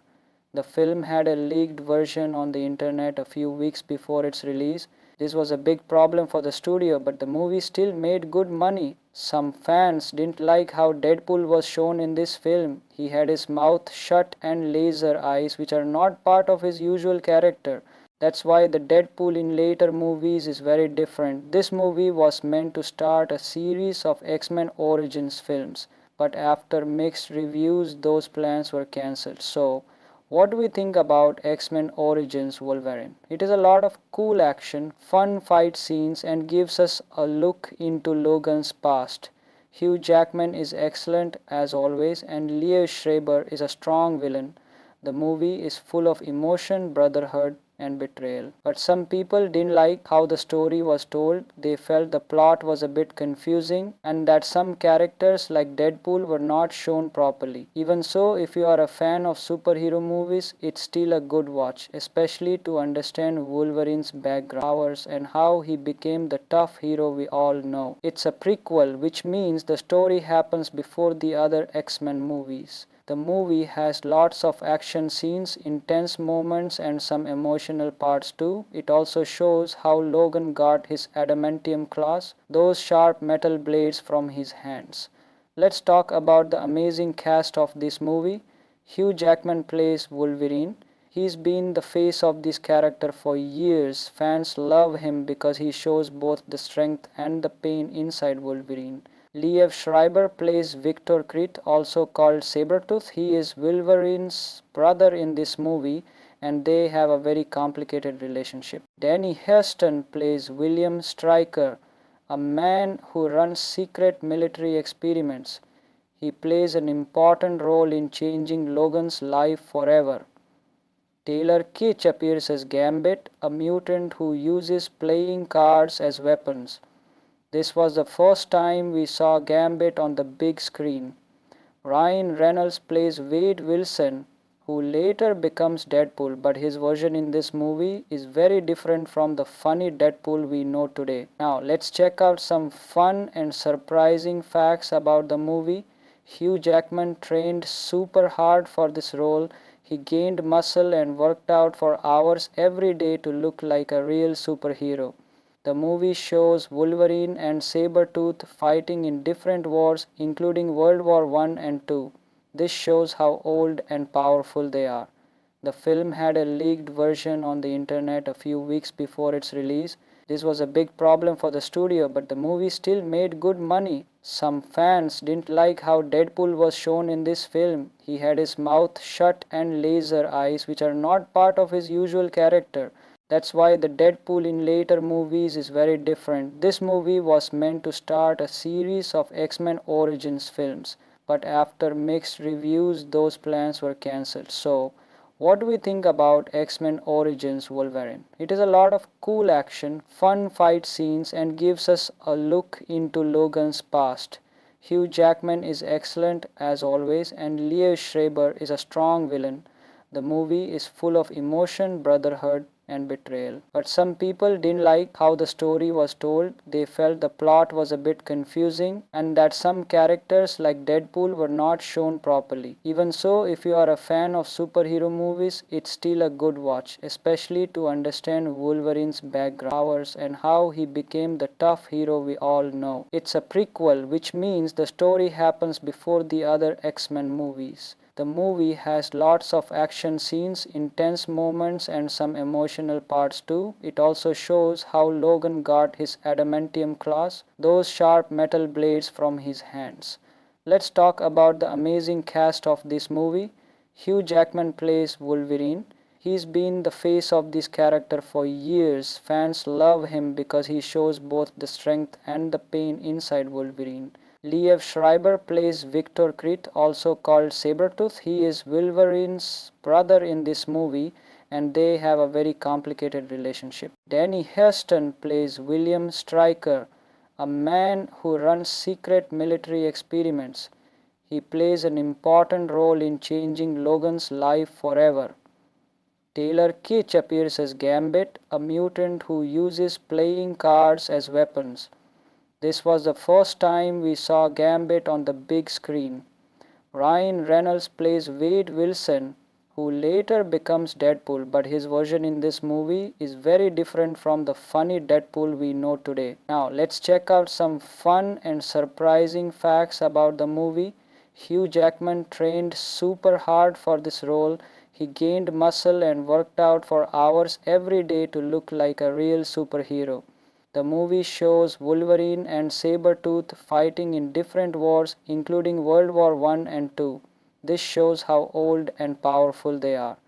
The film had a leaked version on the internet a few weeks before its release. This was a big problem for the studio, but the movie still made good money. Some fans didn't like how Deadpool was shown in this film. He had his mouth shut and laser eyes, which are not part of his usual character. That's why the Deadpool in later movies is very different. This movie was meant to start a series of X-Men Origins films, but after mixed reviews, those plans were cancelled. So, what do we think about X-Men Origins Wolverine? It is a lot of cool action, fun fight scenes, and gives us a look into Logan's past. Hugh Jackman is excellent as always, and Liev Schreiber is a strong villain. The movie is full of emotion, brotherhood, and betrayal. But some people didn't like how the story was told. They felt the plot was a bit confusing and that some characters like Deadpool were not shown properly. Even so, if you are a fan of superhero movies, it's still a good watch, especially to understand Wolverine's background, powers, and how he became the tough hero we all know. It's a prequel, which means the story happens before the other X-Men movies. The movie has lots of action scenes, intense moments, and some emotional parts too. It also shows how Logan got his adamantium claws, those sharp metal blades, from his hands. Let's talk about the amazing cast of this movie. Hugh Jackman plays Wolverine. He's been the face of this character for years. Fans love him because he shows both the strength and the pain inside Wolverine. Liev Schreiber plays Victor Crete, also called Sabretooth. He is Wolverine's brother in this movie, and they have a very complicated relationship. Danny Huston plays William Stryker, a man who runs secret military experiments. He plays an important role in changing Logan's life forever. Taylor Kitsch appears as Gambit, a mutant who uses playing cards as weapons. This was the first time we saw Gambit on the big screen. Ryan Reynolds plays Wade Wilson, who later becomes Deadpool, but his version in this movie is very different from the funny Deadpool we know today. Now, let's check out some fun and surprising facts about the movie. Hugh Jackman trained super hard for this role. He gained muscle and worked out for hours every day to look like a real superhero. The movie shows Wolverine and Sabretooth fighting in different wars, including World War I and II. This shows how old and powerful they are. The film had a leaked version on the internet a few weeks before its release. This was a big problem for the studio, but the movie still made good money. Some fans didn't like how Deadpool was shown in this film. He had his mouth shut and laser eyes, which are not part of his usual character. That's why the Deadpool in later movies is very different. This movie was meant to start a series of X-Men Origins films, but after mixed reviews, those plans were cancelled. So, what do we think about X-Men Origins Wolverine? It is a lot of cool action, fun fight scenes, and gives us a look into Logan's past. Hugh Jackman is excellent as always, and Liev Schreiber is a strong villain. The movie is full of emotion, brotherhood, and betrayal. But some people didn't like how the story was told. They felt the plot was a bit confusing and that some characters like Deadpool were not shown properly. Even so, if you are a fan of superhero movies, it's still a good watch, especially to understand Wolverine's background, powers, and how he became the tough hero we all know. It's a prequel, which means the story happens before the other X-Men movies. The movie has lots of action scenes, intense moments, and some emotional parts too. It also shows how Logan got his adamantium claws, those sharp metal blades, from his hands. Let's talk about the amazing cast of this movie. Hugh Jackman plays Wolverine. He's been the face of this character for years. Fans love him because he shows both the strength and the pain inside Wolverine. Liev Schreiber plays Victor Crete, also called Sabretooth. He is Wolverine's brother in this movie, and they have a very complicated relationship. Danny Huston plays William Stryker, a man who runs secret military experiments. He plays an important role in changing Logan's life forever. Taylor Kitsch appears as Gambit, a mutant who uses playing cards as weapons. This was the first time we saw Gambit on the big screen. Ryan Reynolds plays Wade Wilson, who later becomes Deadpool, but his version in this movie is very different from the funny Deadpool we know today. Now, let's check out some fun and surprising facts about the movie. Hugh Jackman trained super hard for this role. He gained muscle and worked out for hours every day to look like a real superhero. The movie shows Wolverine and Sabretooth fighting in different wars, including World War I and II. This shows how old and powerful they are.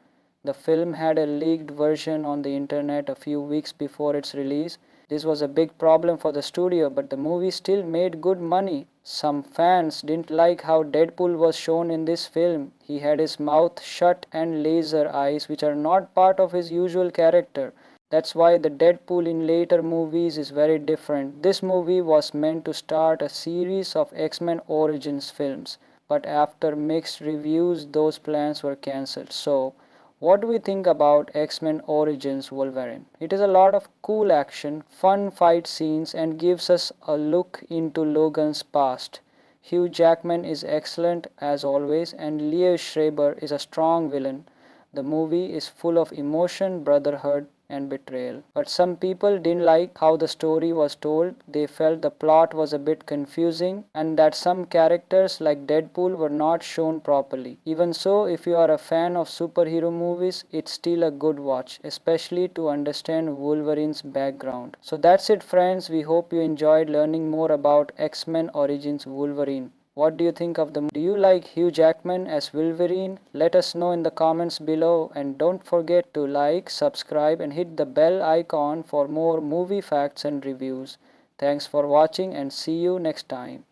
The film had a leaked version on the internet a few weeks before its release. This was a big problem for the studio, but the movie still made good money. Some fans didn't like how Deadpool was shown in this film. He had his mouth shut and laser eyes, which are not part of his usual character. That's why the Deadpool in later movies is very different. This movie was meant to start a series of X-Men Origins films, but after mixed reviews, those plans were cancelled. So, what do we think about X-Men Origins Wolverine? It is a lot of cool action, fun fight scenes, and gives us a look into Logan's past. Hugh Jackman is excellent as always, and Liev Schreiber is a strong villain. The movie is full of emotion, brotherhood, and betrayal. But some people didn't like how the story was told. They felt the plot was a bit confusing and that some characters like Deadpool were not shown properly. Even so, if you are a fan of superhero movies, it's still a good watch, especially to understand Wolverine's background. So that's it, friends. We hope you enjoyed learning more about X-Men Origins Wolverine. What do you think of the movie? Do you like Hugh Jackman as Wolverine? Let us know in the comments below, and don't forget to like, subscribe, and hit the bell icon for more movie facts and reviews. Thanks for watching and see you next time.